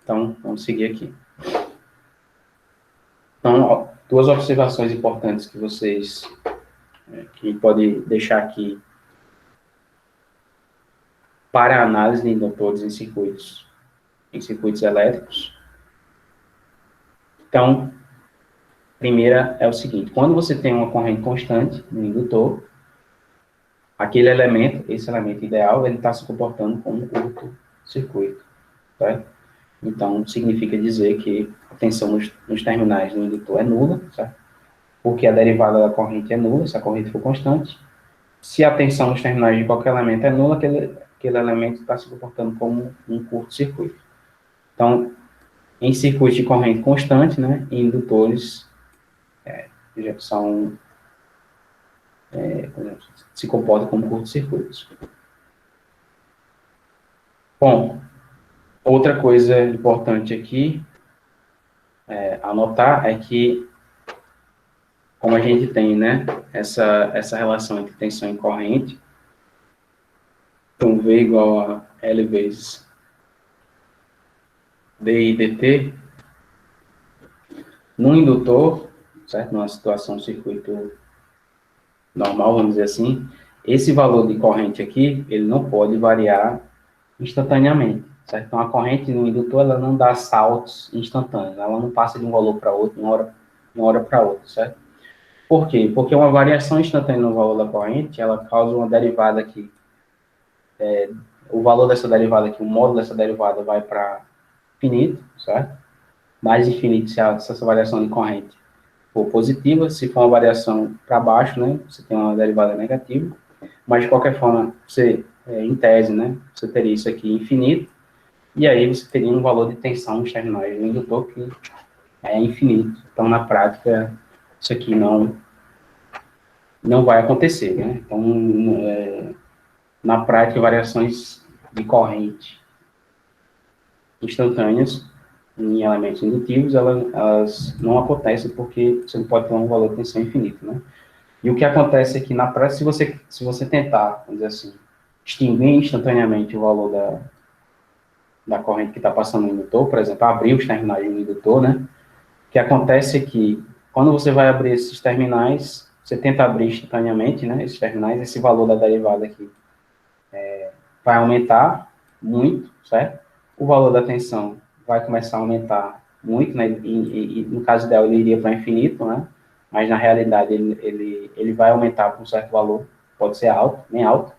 então, vamos seguir aqui. Então, duas observações importantes que vocês que pode deixar aqui para análise de indutores em circuitos elétricos. Então, primeira é o seguinte: quando você tem uma corrente constante no indutor, aquele elemento, esse elemento ideal, ele está se comportando como um curto-circuito, certo? Então, significa dizer que a tensão nos terminais do indutor é nula, certo? Porque a derivada da corrente é nula, se a corrente for constante. Se a tensão nos terminais de qualquer elemento é nula, aquele elemento está se comportando como um curto-circuito. Então, em circuitos de corrente constante, né, indutores já se comportam como curto-circuitos. Bom, outra coisa importante aqui anotar é que, como a gente tem, né, essa relação entre tensão e corrente, então V igual a L vezes DI dt, no indutor, certo? Numa situação circuito normal, vamos dizer assim, esse valor de corrente aqui, ele não pode variar instantaneamente, certo? Então, a corrente no indutor, ela não dá saltos instantâneos, ela não passa de um valor para outro, uma hora para outra, certo? Por quê? Porque uma variação instantânea no valor da corrente, ela causa uma derivada aqui. O valor dessa derivada aqui, o módulo dessa derivada vai para infinito, certo? Mais infinito se essa variação de corrente for positiva, se for uma variação para baixo, né, você tem uma derivada negativa, mas de qualquer forma, você, em tese, né, você teria isso aqui infinito, e aí você teria um valor de tensão nos terminais do indutor que é infinito. Então, na prática, isso aqui não vai acontecer, né? Então, na prática, variações de corrente instantâneas em elementos indutivos, elas não acontecem porque você não pode ter um valor de tensão infinito, né? E o que acontece é que, na prática, se você tentar, vamos dizer assim, extinguir instantaneamente o valor da corrente que está passando no indutor, por exemplo, abrir os terminais do indutor, né? O que acontece é que, quando você vai abrir esses terminais, você tenta abrir instantaneamente, né? Esses terminais, esse valor da derivada aqui vai aumentar muito, certo? O valor da tensão vai começar a aumentar muito, né? E no caso ideal, ele iria para infinito, né? Mas, na realidade, ele vai aumentar para um certo valor, pode ser alto, bem alto.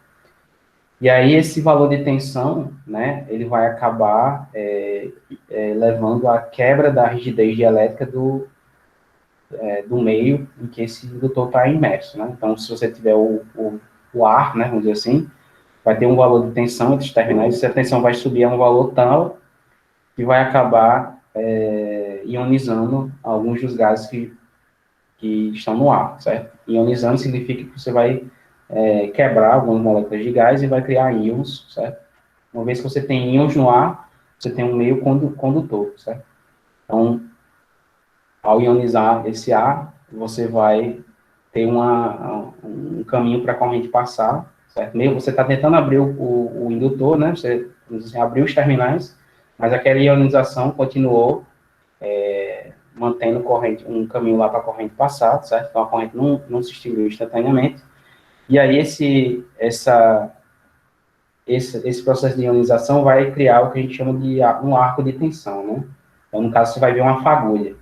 E aí, esse valor de tensão, né, ele vai acabar levando à quebra da rigidez dielétrica do meio em que esse indutor está imerso, né? Então, se você tiver o ar, né, vamos dizer assim, vai ter um valor de tensão entre os terminais, e se a tensão vai subir a um valor tal, que vai acabar ionizando alguns dos gases que estão no ar, certo? Ionizando significa que você vai quebrar algumas moléculas de gás e vai criar íons, certo? Uma vez que você tem íons no ar, você tem um meio condutor, certo? Então, ao ionizar esse ar, você vai ter um caminho para a corrente passar, certo? Meio você está tentando abrir o indutor, né? Você abriu os terminais, mas aquela ionização continuou mantendo um caminho lá para a corrente passar, certo? Então a corrente não se extinguiu instantaneamente. E aí esse processo de ionização vai criar o que a gente chama de um arco de tensão, né? Então, no caso, você vai ver uma fagulha,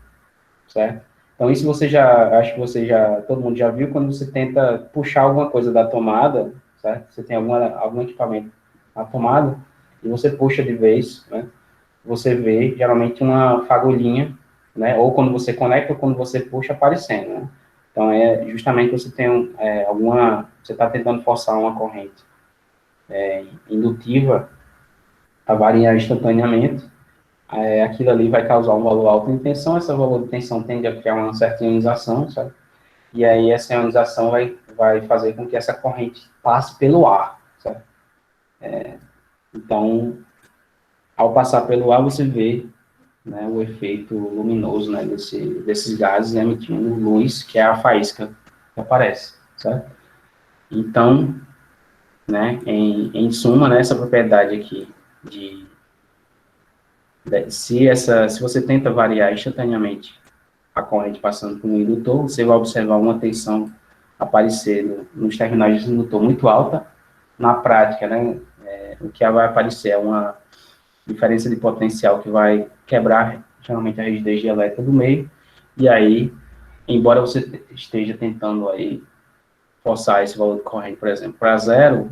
certo? Então, isso acho que todo mundo já viu, quando você tenta puxar alguma coisa da tomada, certo? Você tem algum equipamento na tomada, e você puxa de vez, né? Você vê, geralmente, uma fagulhinha, né? Ou quando você conecta, ou quando você puxa, aparecendo, né? Então, justamente você tem você está tentando forçar uma corrente indutiva a variar instantaneamente, aquilo ali vai causar um valor alto de tensão, esse valor de tensão tende a criar uma certa ionização, sabe? E aí essa ionização vai fazer com que essa corrente passe pelo ar, certo? Então, ao passar pelo ar, você vê, né, o efeito luminoso, né, desses gases emitindo luz, que é a faísca que aparece, certo? Então, né, em suma, né, essa propriedade aqui se você tenta variar instantaneamente a corrente passando por um indutor, você vai observar uma tensão aparecer nos terminais de indutor muito alta. Na prática, né, o que vai aparecer é uma diferença de potencial que vai quebrar geralmente a rigidez elétrica do meio, e aí, embora você esteja tentando aí forçar esse valor de corrente, por exemplo, para zero,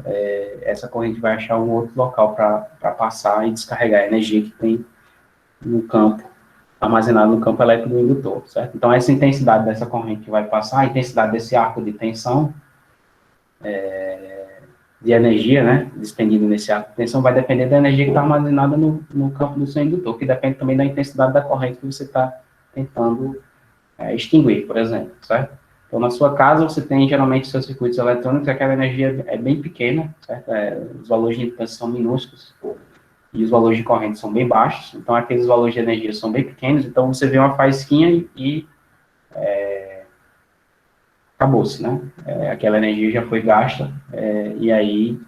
essa corrente vai achar um outro local para passar e descarregar a energia que tem no campo, armazenado no campo elétrico do indutor, certo? Então, essa intensidade dessa corrente que vai passar, a intensidade desse arco de tensão, de energia, né, despendido nesse arco de tensão, vai depender da energia que está armazenada no campo do seu indutor, que depende também da intensidade da corrente que você está tentando extinguir, por exemplo, certo? Então, na sua casa, você tem, geralmente, seus circuitos eletrônicos, aquela energia é bem pequena, certo? Os valores de impedância são minúsculos, e os valores de corrente são bem baixos, então aqueles valores de energia são bem pequenos, então você vê uma faísquinha e acabou-se, né? Aquela energia já foi gasta, e aí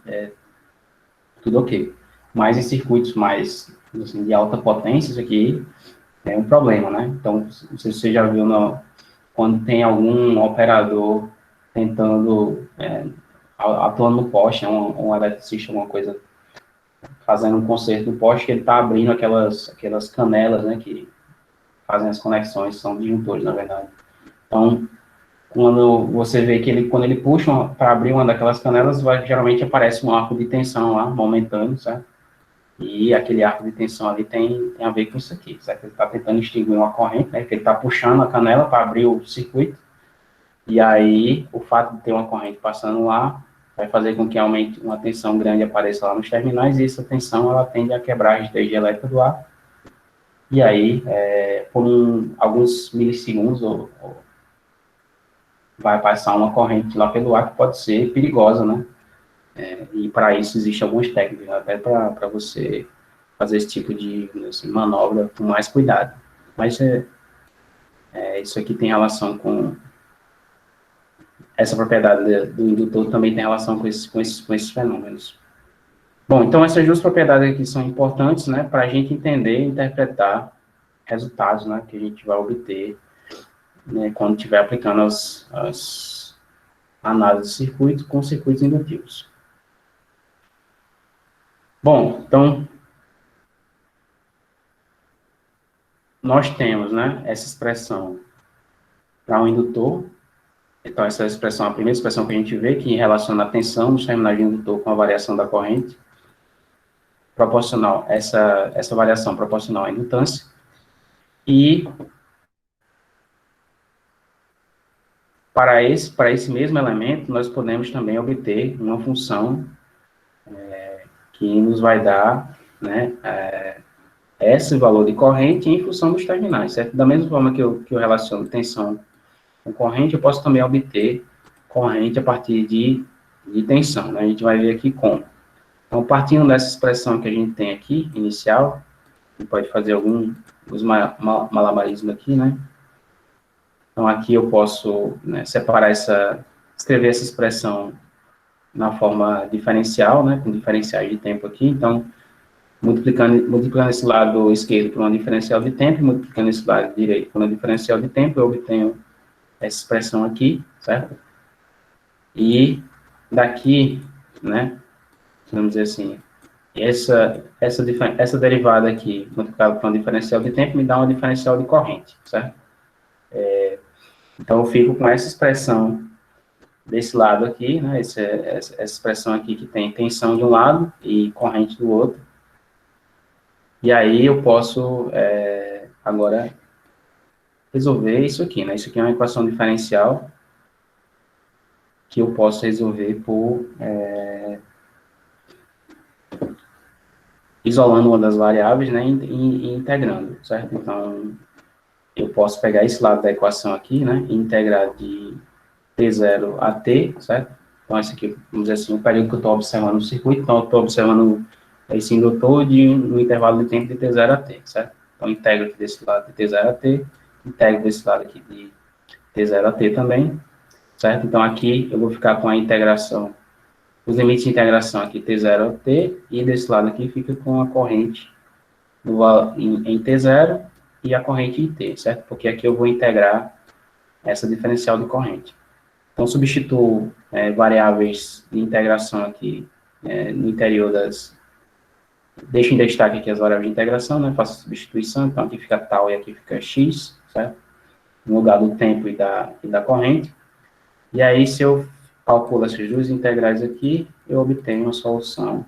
tudo ok. Mas em circuitos mais, assim, de alta potência, isso aqui é um problema, né? Então, não sei se você já viu quando tem algum operador tentando, atuando no poste, um eletricista, alguma coisa, fazendo um conserto no poste, que ele está abrindo aquelas canelas, né, que fazem as conexões, são disjuntores, na verdade. Então, quando você vê que quando ele puxa para abrir uma daquelas canelas, geralmente aparece um arco de tensão lá, momentâneo, certo? E aquele arco de tensão ali tem a ver com isso aqui, certo? Ele está tentando extinguir uma corrente, né? Que ele está puxando a canela para abrir o circuito, e aí o fato de ter uma corrente passando lá vai fazer com que aumente uma tensão grande apareça lá nos terminais, e essa tensão ela tende a quebrar a resistência elétrica do ar, e aí, por alguns milissegundos, vai passar uma corrente lá pelo ar que pode ser perigosa, né? E para isso existem algumas técnicas, até para você fazer esse tipo de, assim, manobra com mais cuidado. Mas isso aqui tem relação com essa propriedade do indutor, também tem relação com esses fenômenos. Bom, então essas duas propriedades aqui são importantes, né, para a gente entender e interpretar resultados, né, que a gente vai obter, né, quando estiver aplicando as análises de circuito com circuitos indutivos. Bom, então, nós temos, né, essa expressão para um indutor. Então, essa expressão, a primeira expressão que a gente vê, que relaciona a tensão dos terminais de indutor com a variação da corrente, proporcional, essa variação proporcional à indutância. E para esse mesmo elemento, nós podemos também obter uma função que nos vai dar, né, esse valor de corrente em função dos terminais, certo? Da mesma forma que eu relaciono tensão com corrente, eu posso também obter corrente a partir de tensão, né? A gente vai ver aqui como. Então, partindo dessa expressão que a gente tem aqui, inicial, a gente pode fazer alguns malabarismos aqui, né? Então, aqui eu posso, né, escrever essa expressão na forma diferencial, né, com diferenciais de tempo aqui. Então, multiplicando esse lado esquerdo por uma diferencial de tempo, multiplicando esse lado direito por uma diferencial de tempo, eu obtenho essa expressão aqui, certo? E daqui, né, vamos dizer assim, essa derivada aqui, multiplicada por uma diferencial de tempo, me dá uma diferencial de corrente, certo? Então, eu fico com essa expressão desse lado aqui, né, essa expressão aqui que tem tensão de um lado e corrente do outro. E aí eu posso, agora, resolver isso aqui, né? Isso aqui é uma equação diferencial que eu posso resolver por isolando uma das variáveis, né, e integrando, certo? Então, eu posso pegar esse lado da equação aqui, né, e integrar de T0 a T, certo? Então, esse aqui, vamos dizer assim, o período que eu estou observando o circuito, então eu estou observando esse indutor no intervalo de tempo de T0 a T, certo? Então, integro aqui desse lado de T0 a T, integro desse lado aqui de T0 a T também, certo? Então, aqui eu vou ficar com a integração, os limites de integração aqui T0 a T, e desse lado aqui fica com a corrente em T0 e a corrente em T, certo? Porque aqui eu vou integrar essa diferencial de corrente. Então, substituo variáveis de integração aqui no interior das... Deixo em destaque aqui as variáveis de integração, né? Faço a substituição, então aqui fica tal e aqui fica x, certo? No lugar do tempo e da corrente. E aí, se eu calculo essas duas integrais aqui, eu obtenho uma solução.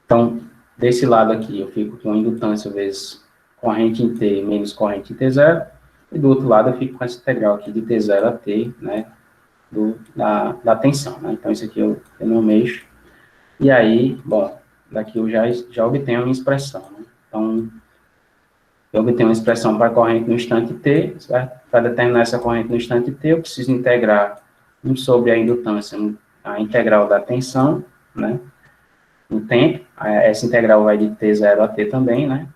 Então, desse lado aqui, eu fico com indutância vezes corrente em T menos corrente em T0, e do outro lado eu fico com essa integral aqui de T0 a T, né, da tensão, né? Então, isso aqui eu não mexo. E aí, bom, daqui eu já obtenho a minha expressão, né? Então, eu obtenho uma expressão para a corrente no instante t, certo? Para determinar essa corrente no instante t, eu preciso integrar 1 sobre a indutância, a integral da tensão, né? No tempo, essa integral vai de t0 a t também, né?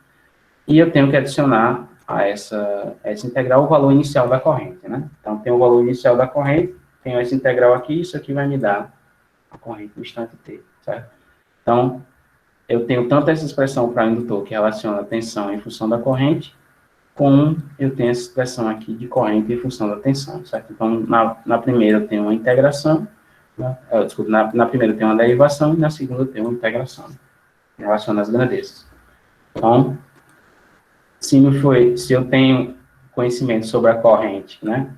E eu tenho que adicionar a essa integral o valor inicial da corrente, né? Então, tem o valor inicial da corrente, tenho essa integral aqui, isso aqui vai me dar a corrente no instante t, certo? Então, eu tenho tanto essa expressão para o indutor, que relaciona a tensão em função da corrente, como eu tenho essa expressão aqui de corrente em função da tensão, certo? Então, na primeira eu tenho uma integração, né? Desculpa, na primeira eu tenho uma derivação, e na segunda eu tenho uma integração, relaciona as grandezas. Então, se eu tenho conhecimento sobre a corrente, né,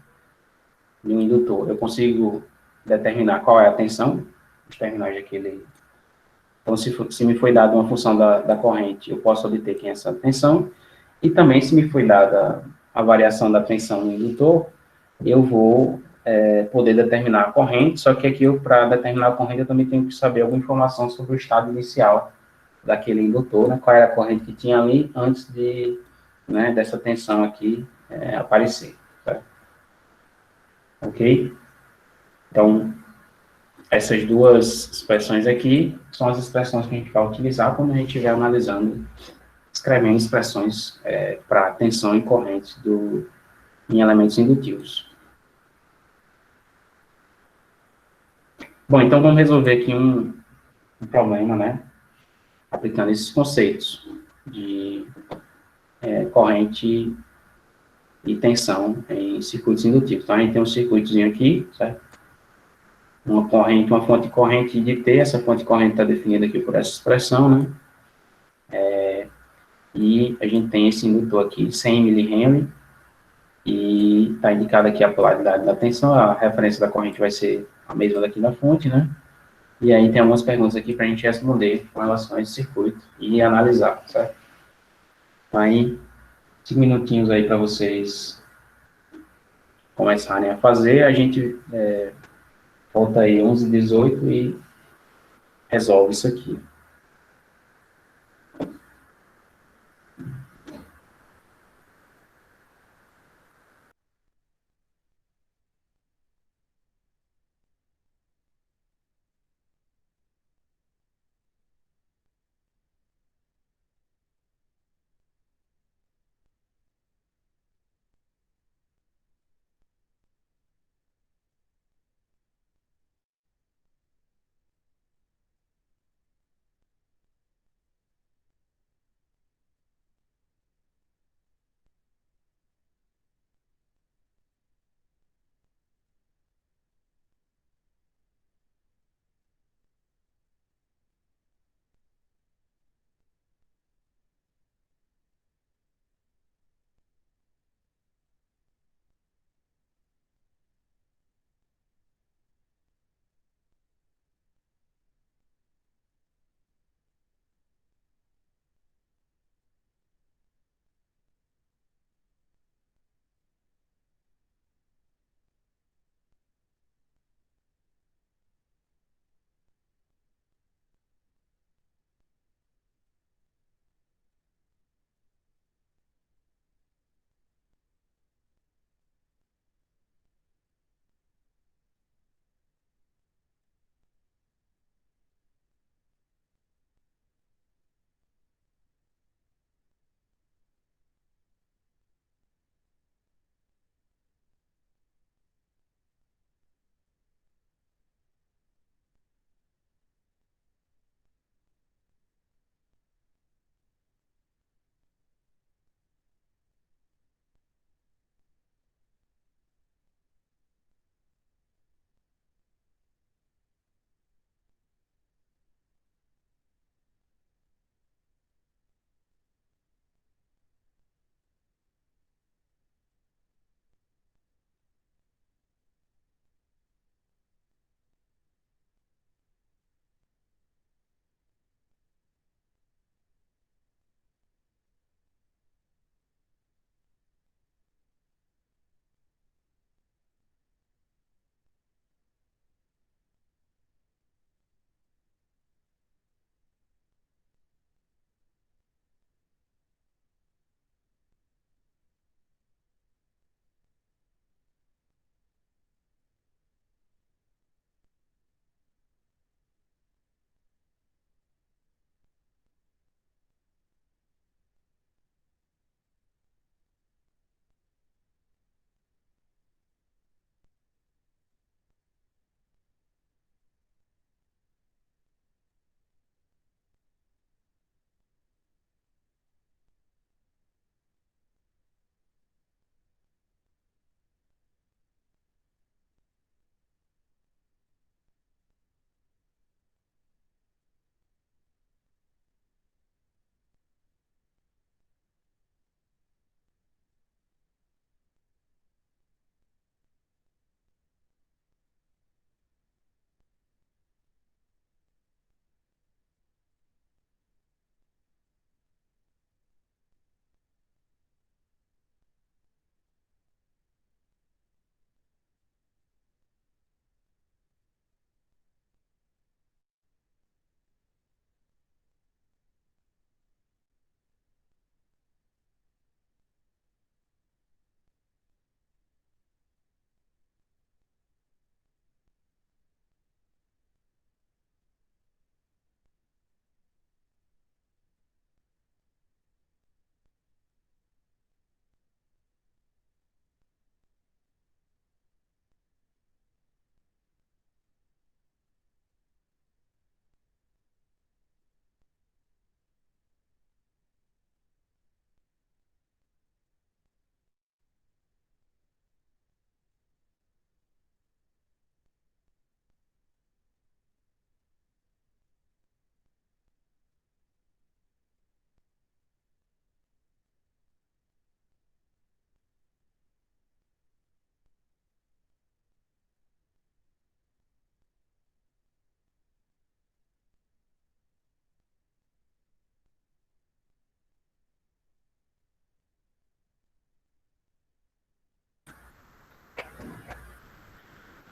de um indutor, eu consigo determinar qual é a tensão, os terminais daquele. Então, se me foi dada uma função da corrente, eu posso obter quem é essa tensão, e também, se me foi dada a variação da tensão no indutor, eu vou poder determinar a corrente, só que aqui, para determinar a corrente, eu também tenho que saber alguma informação sobre o estado inicial daquele indutor, né, qual era a corrente que tinha ali antes dessa tensão aqui aparecer. Tá? Ok? Então, essas duas expressões aqui são as expressões que a gente vai utilizar quando a gente estiver analisando, escrevendo expressões para tensão e corrente em elementos indutivos. Bom, então vamos resolver aqui um problema, né? Aplicando esses conceitos de corrente e tensão em circuitos indutivos. Então, a gente tem um circuitozinho aqui, certo? Uma fonte corrente de T, essa fonte corrente está definida aqui por essa expressão, né? E a gente tem esse indutor aqui, 100 mH, e está indicada aqui a polaridade da tensão, a referência da corrente vai ser a mesma daqui da fonte, né? E aí tem algumas perguntas aqui para a gente responder com relação a esse circuito e analisar, certo? Então, aí, 5 minutinhos aí para vocês começarem a fazer, a gente volta aí 11h18 e resolve isso aqui.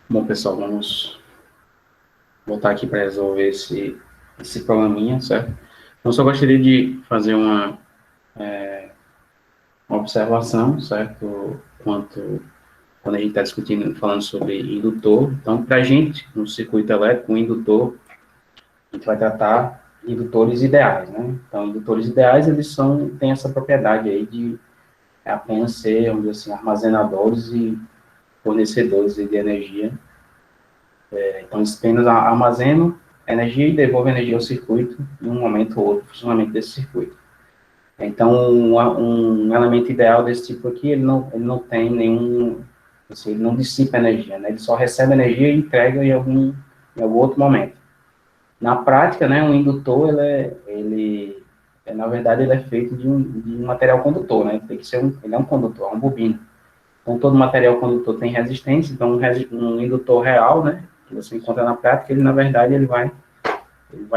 Bom, pessoal, vamos voltar aqui para resolver esse probleminha, certo? Então, só gostaria de fazer uma observação, certo? Quando a gente está discutindo, falando sobre indutor. Então, para a gente, no circuito elétrico, o indutor, a gente vai tratar indutores ideais, né? Então, indutores ideais, eles têm essa propriedade aí de apenas ser, vamos dizer assim, armazenadores e fornecedores de energia. Então, eles apenas armazenam energia e devolvem energia ao circuito em um momento ou outro, funcionamento desse circuito. Então, um elemento ideal desse tipo aqui, ele não tem nenhum, assim, ele não dissipa energia, né? Ele só recebe energia e entrega em algum outro momento. Na prática, né, um indutor, na verdade, ele é feito de um material condutor, né? Tem que ser ele é um condutor, é um bobino. Então, todo material condutor tem resistência, então um indutor real, né, que você encontra na prática, ele, na verdade, ele vai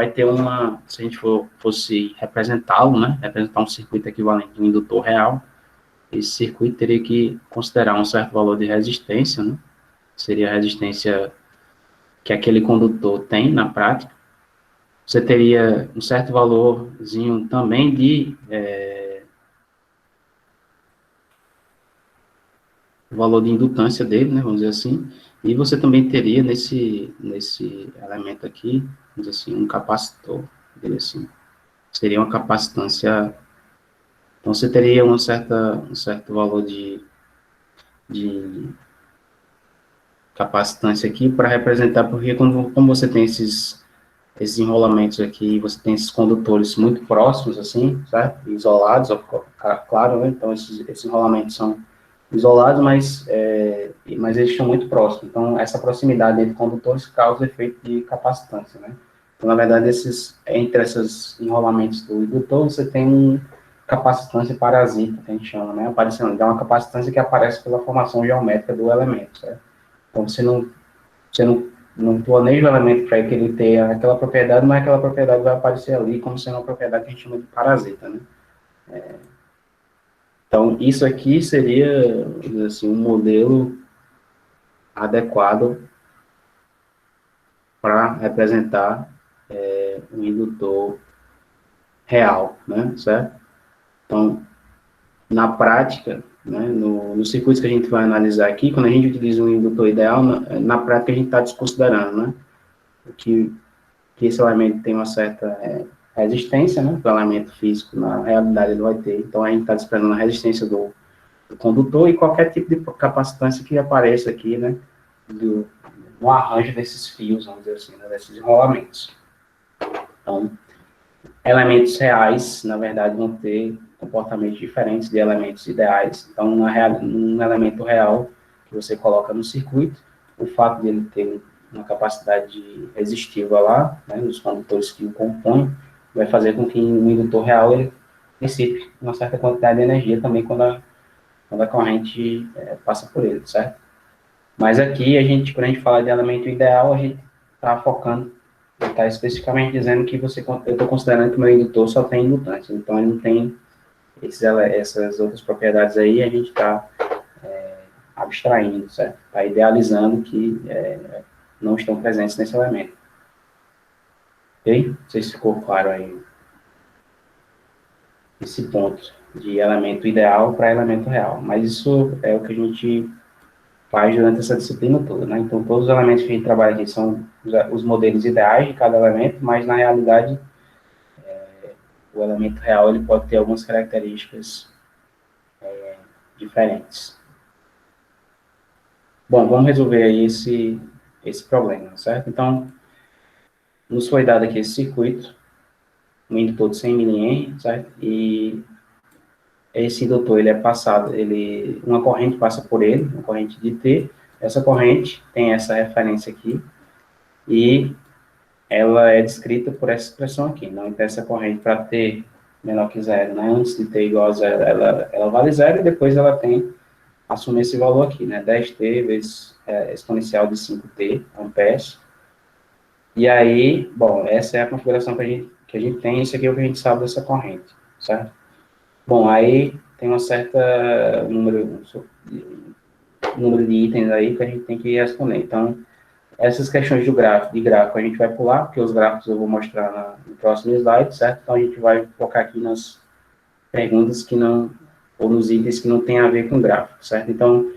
ter se a gente fosse representá-lo, né, representar um circuito equivalente de um indutor real, esse circuito teria que considerar um certo valor de resistência, né, seria a resistência que aquele condutor tem na prática. Você teria um certo valorzinho também de valor de indutância dele, né, vamos dizer assim, e você também teria nesse elemento aqui, vamos dizer assim, um capacitor dele, assim, seria uma capacitância. Então, você teria um certo valor de capacitância aqui para representar, porque como você tem esses enrolamentos aqui, você tem esses condutores muito próximos, assim, certo? Isolados, claro, né? Então, esses enrolamentos são isolados, mas eles estão muito próximos. Então, essa proximidade entre condutores causa efeito de capacitância, né? Então, na verdade, entre esses enrolamentos do indutor, você tem capacitância parasita, que a gente chama, né? Aparecendo, é uma capacitância que aparece pela formação geométrica do elemento, certo? Então, você não planeja o elemento para que ele tenha aquela propriedade, mas aquela propriedade vai aparecer ali como sendo uma propriedade que a gente chama de parasita, né? Então, isso aqui seria, vamos dizer assim, um modelo adequado para representar um indutor real, né, certo? Então, na prática, né, nos circuitos que a gente vai analisar aqui, quando a gente utiliza um indutor ideal, na prática a gente está desconsiderando, né, que esse elemento tem uma certa resistência, né, o elemento físico, na realidade, ele vai ter. Então, a gente está desprezando a resistência do condutor e qualquer tipo de capacitância que apareça aqui, né, no arranjo desses fios, vamos dizer assim, né, desses enrolamentos. Então, elementos reais, na verdade, vão ter comportamentos diferentes de elementos ideais. Então, um elemento real que você coloca no circuito, o fato de ele ter uma capacidade resistiva lá, né, nos condutores que o compõem, vai fazer com que um indutor real ele dissipe uma certa quantidade de energia também quando a corrente passa por ele, certo? Mas aqui, quando a gente fala de elemento ideal, a gente está focando, está especificamente dizendo que eu estou considerando que o meu indutor só tem indutância, então ele não tem essas outras propriedades aí, a gente está abstraindo, certo? Está idealizando que não estão presentes nesse elemento. Ok? Não sei se ficou claro aí esse ponto de elemento ideal para elemento real, mas isso é o que a gente faz durante essa disciplina toda, né? Então, todos os elementos que a gente trabalha aqui são os modelos ideais de cada elemento, mas, na realidade, o elemento real ele pode ter algumas características diferentes. Bom, vamos resolver aí esse problema, certo? Então, nos foi dado aqui esse circuito, um indutor de 100 mA, certo? E esse indutor, ele é passado, uma corrente passa por ele, uma corrente de T, essa corrente tem essa referência aqui, e ela é descrita por essa expressão aqui, não? Então, essa corrente para T menor que zero, né? Antes de T igual a zero, ela vale zero, e depois ela assume esse valor aqui, né? 10T vezes exponencial de 5T, amperes. E aí, bom, essa é a configuração que a gente tem, isso aqui é o que a gente sabe dessa corrente, certo? Bom, aí tem uma certa número número de itens aí que a gente tem que responder. Então, essas questões de gráfico a gente vai pular, porque os gráficos eu vou mostrar no próximo slide, certo? Então, a gente vai focar aqui nas perguntas que não, ou nos itens que não tem a ver com gráfico, certo? Então,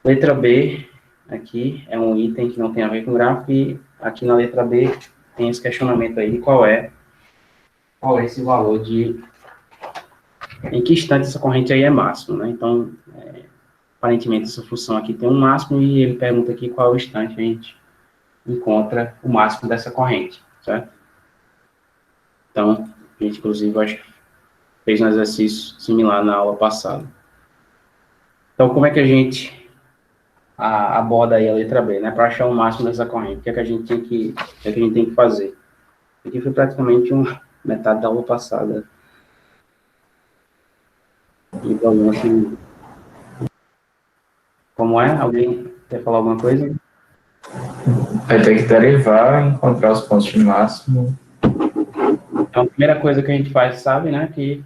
letra B, aqui, é um item que não tem a ver com gráfico, e aqui na letra B tem esse questionamento aí de qual é esse valor de, em que instante essa corrente aí é máximo, né? Então, aparentemente essa função aqui tem um máximo, e ele pergunta aqui qual é o instante a gente encontra o máximo dessa corrente, certo? Então, a gente, inclusive, acho que fez um exercício similar na aula passada. Então, como é que a gente aborda aí a letra B, né? Para achar o máximo dessa corrente, o que é que a gente tem que fazer? Aqui foi praticamente metade da aula passada. E problema assim, como é? Alguém quer falar alguma coisa? Vai ter que derivar, encontrar os pontos de máximo. Então, a primeira coisa que a gente faz, sabe, né? Que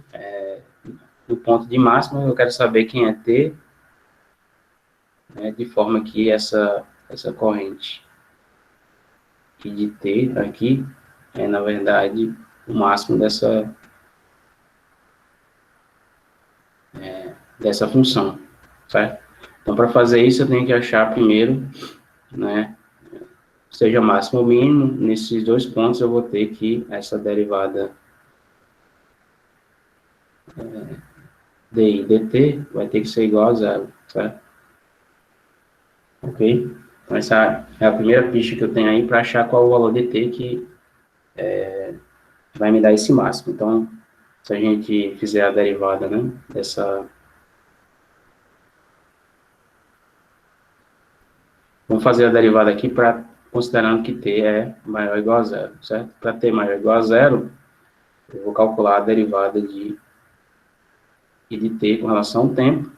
no ponto de máximo eu quero saber quem é T, né, de forma que essa corrente aqui de T aqui é, na verdade, o máximo dessa função, certo? Então, para fazer isso, eu tenho que achar primeiro, né, seja máximo ou mínimo, nesses dois pontos eu vou ter que essa derivada di dt vai ter que ser igual a zero, certo? Ok? Então, essa é a primeira pista que eu tenho aí para achar qual o valor de t que vai me dar esse máximo. Então, se a gente fizer a derivada, né, vamos fazer a derivada aqui para considerando que t é maior ou igual a zero, certo? Para t maior ou igual a zero, eu vou calcular a derivada de t com relação ao tempo.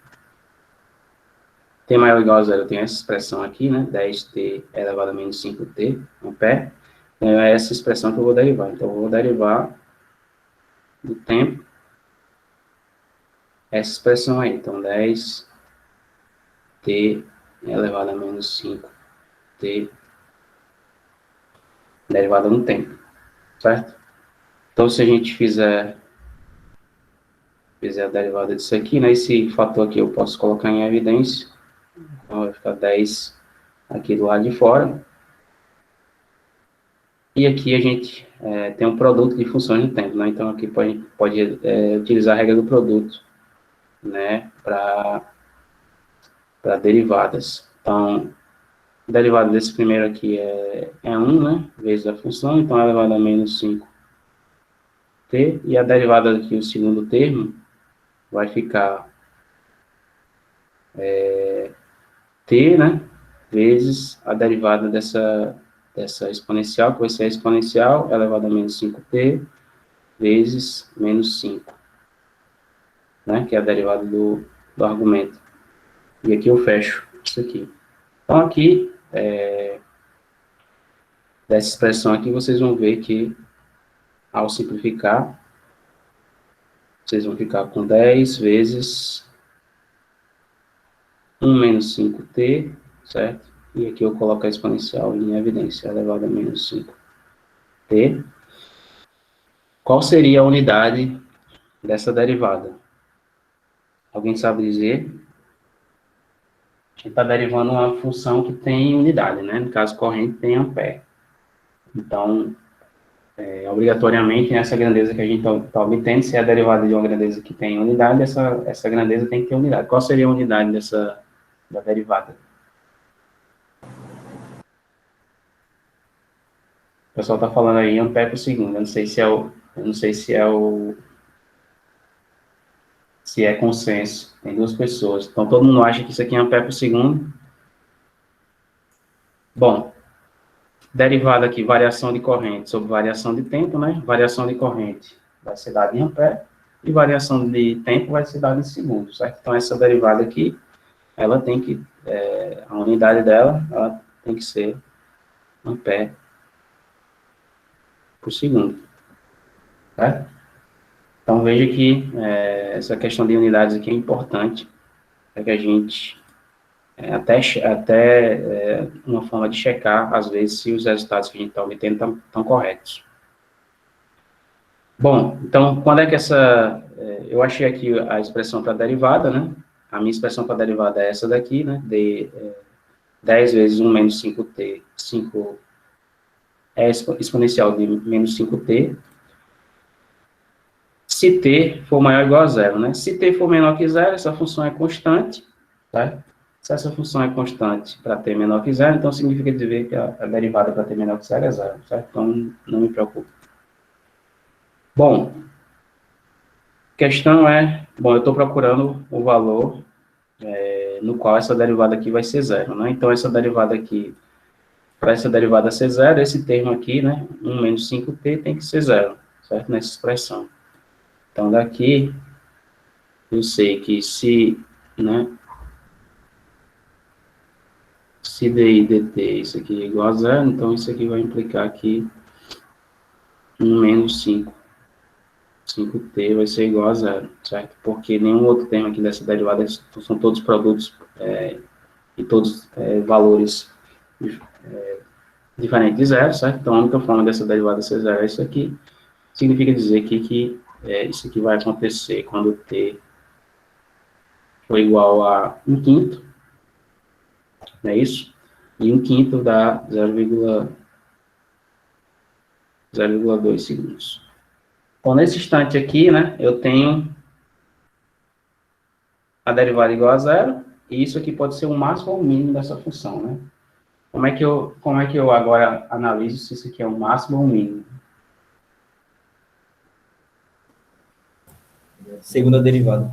T maior ou igual a zero, eu tenho essa expressão aqui, né? 10t elevado a menos 5t, ampere. Então, é essa expressão que eu vou derivar. Então, eu vou derivar do tempo essa expressão aí. Então, 10t elevado a menos 5t derivada no tempo, certo? Então, se a gente fizer a derivada disso aqui, né? Esse fator aqui eu posso colocar em evidência. Então, vai ficar 10 aqui do lado de fora. E aqui a gente tem um produto de funções no tempo, né? Então, aqui pode utilizar a regra do produto, né? Para derivadas. Então, a derivada desse primeiro aqui é 1, né? Vezes a função, então é elevado a menos 5t. E a derivada aqui, o segundo termo, vai ficar t, né? Vezes a derivada dessa exponencial, que vai ser a exponencial elevado a menos 5t, vezes menos 5, né? Que é a derivada do argumento. E aqui eu fecho isso aqui. Então, aqui, dessa expressão aqui, vocês vão ver que, ao simplificar, vocês vão ficar com 10 vezes 1 menos 5t, certo? E aqui eu coloco a exponencial em evidência, elevado a menos 5t. Qual seria a unidade dessa derivada? Alguém sabe dizer? A gente está derivando uma função que tem unidade, né? No caso, corrente tem ampere. Então, obrigatoriamente, nessa grandeza que a gente está obtendo, se é a derivada de uma grandeza que tem unidade, essa grandeza tem que ter unidade. Qual seria a unidade da derivada? O pessoal está falando aí ampere por segundo. Eu não sei se é consenso. Tem duas pessoas. Então, todo mundo acha que isso aqui é ampere por segundo. Bom, derivada aqui, variação de corrente sobre variação de tempo, né? Variação de corrente vai ser dada em ampere e variação de tempo vai ser dada em segundos, certo? Então, essa derivada aqui, ela tem que, a unidade dela, ela tem que ser ampere por segundo, certo? Então, veja que essa questão de unidades aqui é importante para que a gente uma forma de checar, às vezes, se os resultados que a gente está obtendo estão corretos. Bom, então, quando é que eu achei aqui a expressão para derivada, né? A minha expressão para derivada é essa daqui, né? 10 vezes 1 menos 5t, 5 é exponencial de menos 5t. Se t for maior ou igual a zero, né? Se t for menor que zero, essa função é constante, tá? Se essa função é constante para t menor que zero, então significa dizer que a derivada para t menor que zero é zero, certo? Então, não me preocupe. Bom, a questão é, eu estou procurando o valor no qual essa derivada aqui vai ser zero, né? Então, essa derivada aqui, para essa derivada ser zero, esse termo aqui, né? 1 menos 5t tem que ser zero, certo? Nessa expressão. Então, daqui, eu sei que né? Se d e dt, isso aqui é igual a zero, então isso aqui vai implicar aqui 1 menos 5t vai ser igual a zero, certo? Porque nenhum outro termo aqui dessa derivada são todos produtos e todos valores diferentes de zero, certo? Então a única forma dessa derivada ser zero é isso aqui. Significa dizer que isso aqui vai acontecer quando t for igual a 1/5, não é isso? E 1/5 dá 0,2 segundos. Bom, nesse instante aqui, né, eu tenho a derivada igual a zero, e isso aqui pode ser o máximo ou o mínimo dessa função, né? Como é que eu agora analiso se isso aqui é o máximo ou o mínimo? Segunda derivada.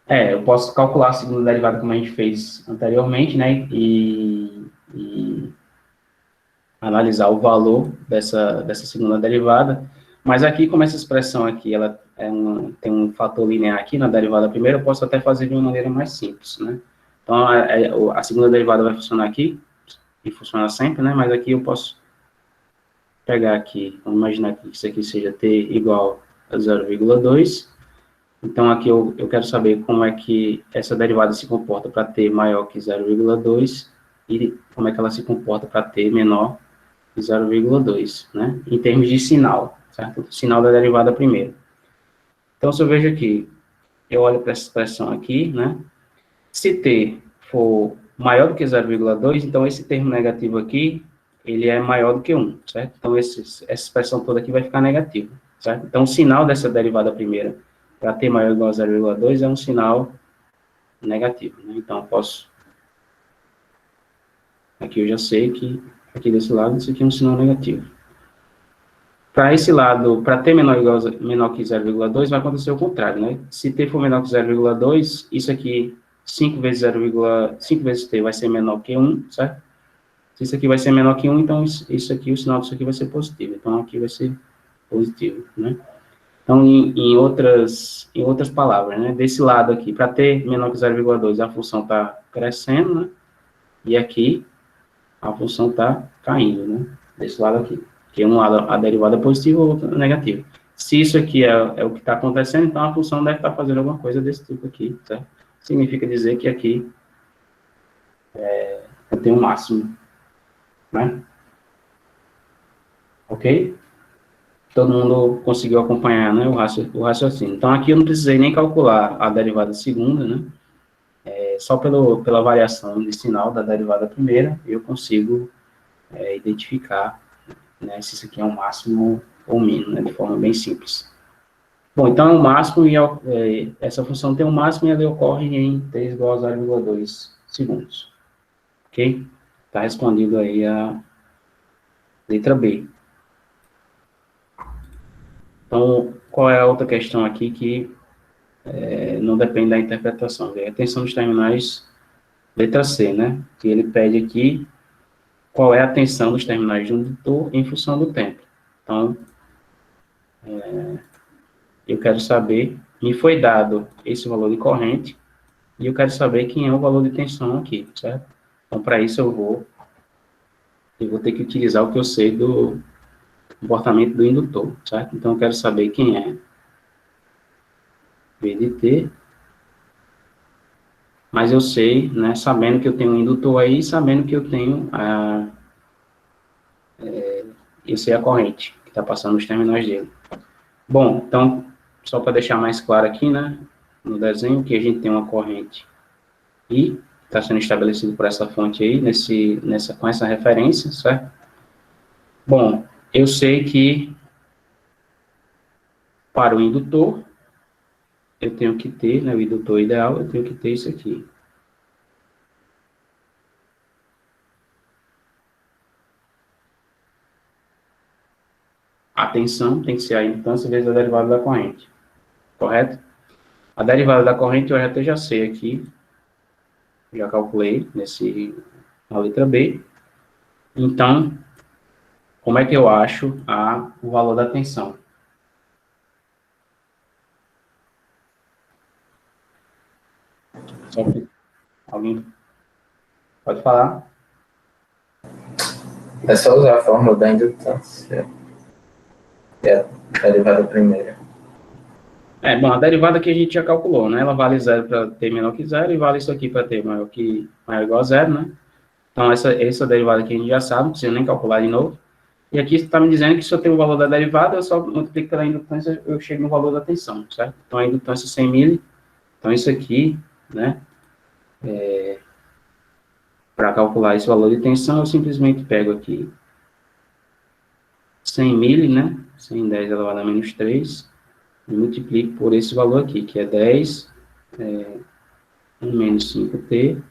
Eu posso calcular a segunda derivada como a gente fez anteriormente, né, e analisar o valor dessa segunda derivada. Mas aqui, como essa expressão aqui, ela tem um fator linear aqui na derivada primeira, eu posso até fazer de uma maneira mais simples, né? Então, a segunda derivada vai funcionar aqui, e funciona sempre, né? Mas aqui eu posso pegar aqui, vamos imaginar que isso aqui seja t igual a 0,2. Então, aqui eu quero saber como é que essa derivada se comporta para t maior que 0,2 e como é que ela se comporta para t menor 0,2, né? Em termos de sinal, certo? O sinal da derivada primeiro. Então, se eu vejo aqui, eu olho para essa expressão aqui, né? Se t for maior do que 0,2, então esse termo negativo aqui, ele é maior do que 1, certo? Então, essa expressão toda aqui vai ficar negativa, certo? Então, o sinal dessa derivada primeira para t maior ou igual a 0,2 é um sinal negativo, né? Então, eu posso... Aqui eu já sei que aqui desse lado, isso aqui é um sinal negativo. Para esse lado, para t menor que 0,2, vai acontecer o contrário, né? Se t for menor que 0,2, isso aqui, 5 vezes t vai ser menor que 1, certo? Se isso aqui vai ser menor que 1, então isso aqui, o sinal disso aqui vai ser positivo. Então, aqui vai ser positivo, né? Então, em outras palavras, né? Desse lado aqui, para t menor que 0,2, a função está crescendo, né? E aqui, a função está caindo, né? Desse lado aqui. Que um lado a derivada é positiva, o outro é negativa. Se isso aqui é o que está acontecendo, então a função deve estar fazendo alguma coisa desse tipo aqui, certo? Significa dizer que aqui eu tenho um máximo, né? Ok? Todo mundo conseguiu acompanhar, né, o raciocínio. Então, aqui eu não precisei nem calcular a derivada segunda, né? Só pela variação de sinal da derivada primeira, eu consigo identificar, né, se isso aqui é um máximo ou mínimo, né, de forma bem simples. Bom, então é o máximo, e essa função tem um máximo e ela ocorre em t igual a 0,2 segundos. Ok? Está respondido aí a letra B. Então, qual é a outra questão aqui que não depende da interpretação? É a tensão dos terminais, letra C, né? Que ele pede aqui qual é a tensão dos terminais de um indutor em função do tempo. Então, eu quero saber, me foi dado esse valor de corrente, e eu quero saber quem é o valor de tensão aqui, certo? Então, para isso eu vou ter que utilizar o que eu sei do comportamento do indutor, certo? Então, eu quero saber quem é V de T mas eu sei, né, sabendo que eu tenho um indutor aí, sabendo que eu tenho esse é a corrente, que está passando os terminais dele. Bom, então, só para deixar mais claro aqui, né, no desenho, que a gente tem uma corrente I, está sendo estabelecido por essa fonte aí, com essa referência, certo? Bom, eu sei que para o indutor, eu tenho que ter, né, o indutor ideal, eu tenho que ter isso aqui. A tensão tem que ser a indutância vezes a derivada da corrente, correto? A derivada da corrente eu até já sei aqui, já calculei na letra B. Então, como é que eu acho o valor da tensão? Só que alguém pode falar? É só usar a fórmula da indutância, que é a derivada primeira. Bom, a derivada que a gente já calculou, né? Ela vale zero para t menor que zero e vale isso aqui para t maior ou igual a zero, né? Então, essa derivada aqui a gente já sabe, não precisa nem calcular de novo. E aqui está me dizendo que se eu tenho o valor da derivada, eu só multiplico pela indutância, eu chego no valor da tensão, certo? Então, a indutância 100 mil, então isso aqui, né? Para calcular esse valor de tensão, eu simplesmente pego aqui 100 mil, né? 110 elevado a menos 3, e multiplico por esse valor aqui, que é 10 menos 5t,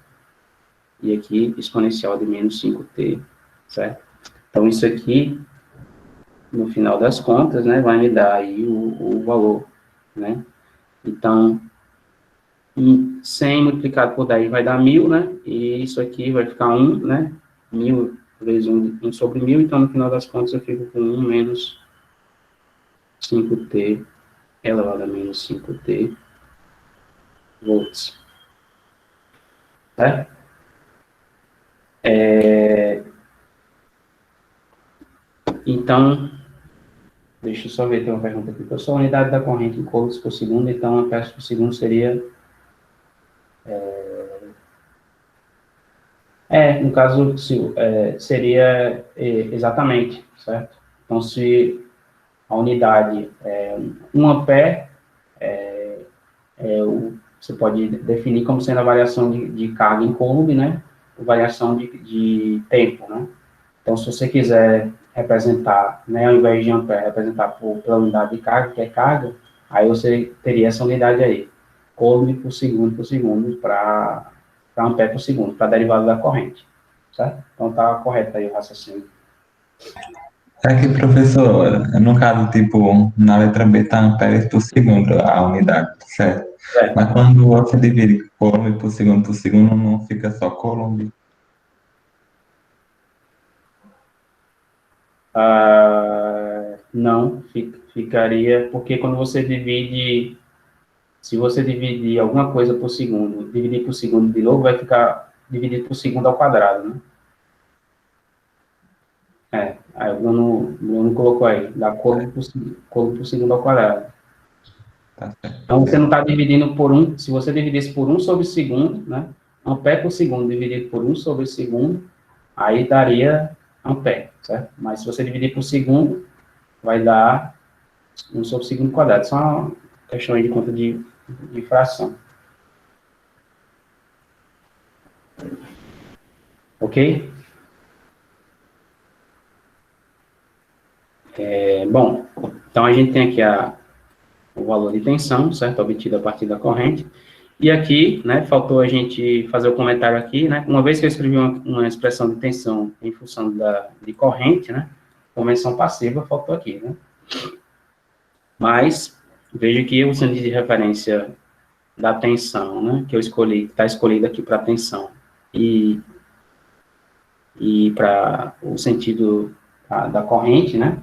e aqui exponencial de menos 5t, certo? Então, isso aqui, no final das contas, né, vai me dar aí o valor, né? Então, 100 multiplicado por 10 vai dar 1.000, né? E isso aqui vai ficar 1, né? 1.000 vezes 1 sobre 1.000, então, no final das contas, eu fico com 1 menos 5t elevado a menos 5t volts, certo? Então, deixa eu só ver, tem uma pergunta aqui. Qual a unidade da corrente em coulombs por segundo? Então, amperes por segundo seria... no caso, seria exatamente, certo? Então, se a unidade é 1 ampere, você pode definir como sendo a variação de carga em coulomb, né? Ou variação de tempo, né? Então, se você quiser representar, né, ao invés de ampere, representar pela unidade de carga, que é carga, aí você teria essa unidade aí, coulomb por segundo, para ampere por segundo, para a derivada da corrente, certo? Então, está correto aí o raciocínio. Aqui, professor, no caso, tipo, na letra B está amperes por segundo a unidade, certo? Certo. Mas quando você divide Coulomb por segundo, não fica só Coulomb. Não, ficaria, porque quando você divide, se você dividir alguma coisa por segundo, dividir por segundo de novo, vai ficar dividido por segundo ao quadrado, né? Aí o Bruno colocou aí, dá coulomb por segundo ao quadrado. Tá certo. Então, você não está dividindo por 1, se você dividisse por 1 sobre segundo, né? Ampere por segundo dividido por 1 sobre segundo, aí daria ampere, certo? Mas se você dividir por segundo, vai dar 1 sobre segundo quadrado. Só uma questão aí de conta de fração. Ok? Bom, então a gente tem aqui o valor de tensão, certo? Obtido a partir da corrente. E aqui, né, faltou a gente fazer o comentário aqui, né? Uma vez que eu escrevi uma expressão de tensão em função de corrente, né? Convenção passiva faltou aqui, né? Mas, veja que o sentido de referência da tensão, né? Que eu escolhi, está escolhido aqui para tensão. E para o sentido da corrente, né?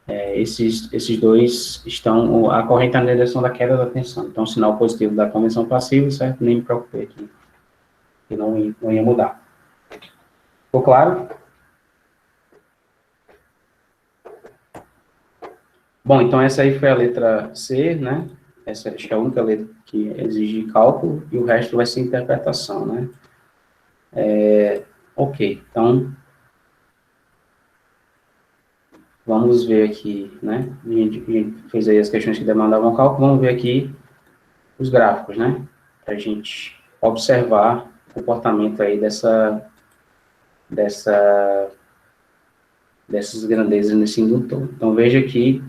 Esses dois estão, a corrente está na direção da queda da tensão. Então, o sinal positivo da convenção passiva, certo? Nem me preocupei aqui, que não ia mudar. Ficou claro? Bom, então essa aí foi a letra C, né? essa acho que é a única letra que exige cálculo, e o resto vai ser interpretação, né? Ok, então, vamos ver aqui, né? A gente fez aí as questões que demandavam cálculo, vamos ver aqui os gráficos, né? Para a gente observar o comportamento aí dessas grandezas nesse indutor. Então, veja que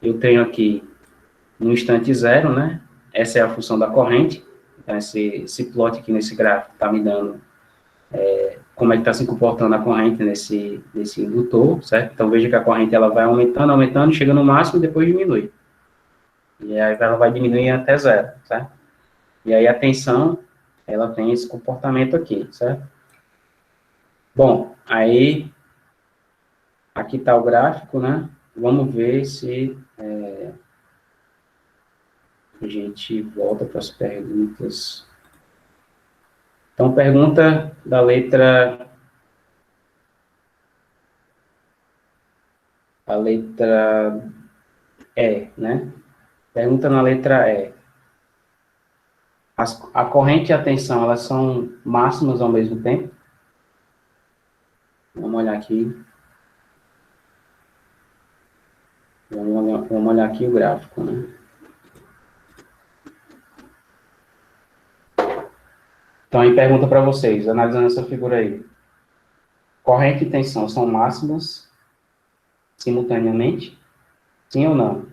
eu tenho aqui no instante zero, né? Essa é a função da corrente. Então, esse plot aqui nesse gráfico está me dando como é que está se comportando a corrente nesse indutor, certo? Então, veja que a corrente ela vai aumentando, aumentando, chega no máximo e depois diminui. E aí ela vai diminuir até zero, certo? E aí a tensão, ela tem esse comportamento aqui, certo? Bom, aí, aqui está o gráfico, né? Vamos ver se a gente volta para as perguntas. Então, pergunta da letra E, né? Pergunta na letra E. A corrente e a tensão, elas são máximas ao mesmo tempo? Vamos olhar aqui. Vamos olhar aqui o gráfico, né? Então, aí pergunta para vocês, analisando essa figura aí. Corrente e tensão são máximas simultaneamente? Sim ou não?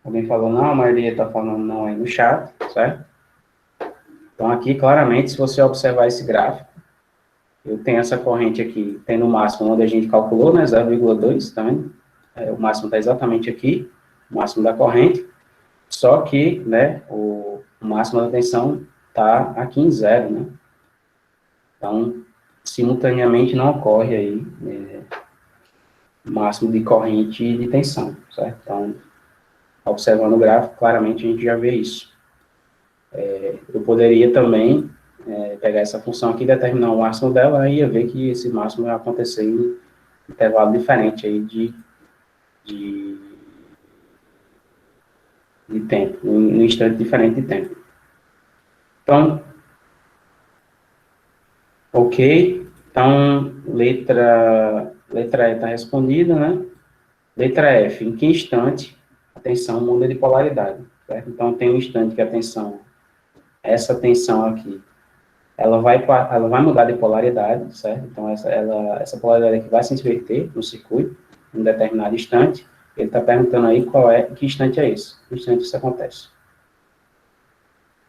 Alguém falou não, a maioria está falando não aí no chat, certo? Então, aqui, claramente, se você observar esse gráfico, eu tenho essa corrente aqui, tem no máximo onde a gente calculou, né, 0,2, tá vendo? O máximo está exatamente aqui, o máximo da corrente, só que, né, o máximo da tensão está aqui em zero, né? Então, simultaneamente não ocorre aí máximo de corrente e de tensão, certo? Então, observando o gráfico, claramente a gente já vê isso. Eu poderia também pegar essa função aqui, determinar o máximo dela, e ia ver que esse máximo vai acontecer em intervalo diferente aí de tempo, em um instante diferente de tempo. Então, ok. Então, letra E está respondida, né? Letra F, em que instante a tensão muda de polaridade, certo? Então, tem um instante que a tensão, essa tensão aqui, ela vai mudar de polaridade, certo? Então, essa polaridade aqui vai se inverter no circuito, em um determinado instante. Ele está perguntando aí que instante é esse? Que instante isso acontece?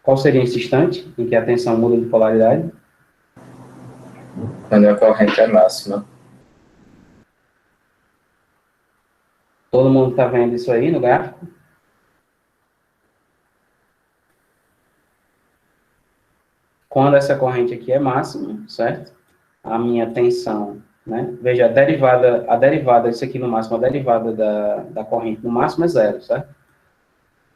Qual seria esse instante em que a tensão muda de polaridade? Quando a corrente é máxima. Todo mundo está vendo isso aí no gráfico? Quando essa corrente aqui é máxima, certo? A minha tensão, né? Veja, a derivada, isso aqui no máximo, a derivada da corrente no máximo é zero, certo?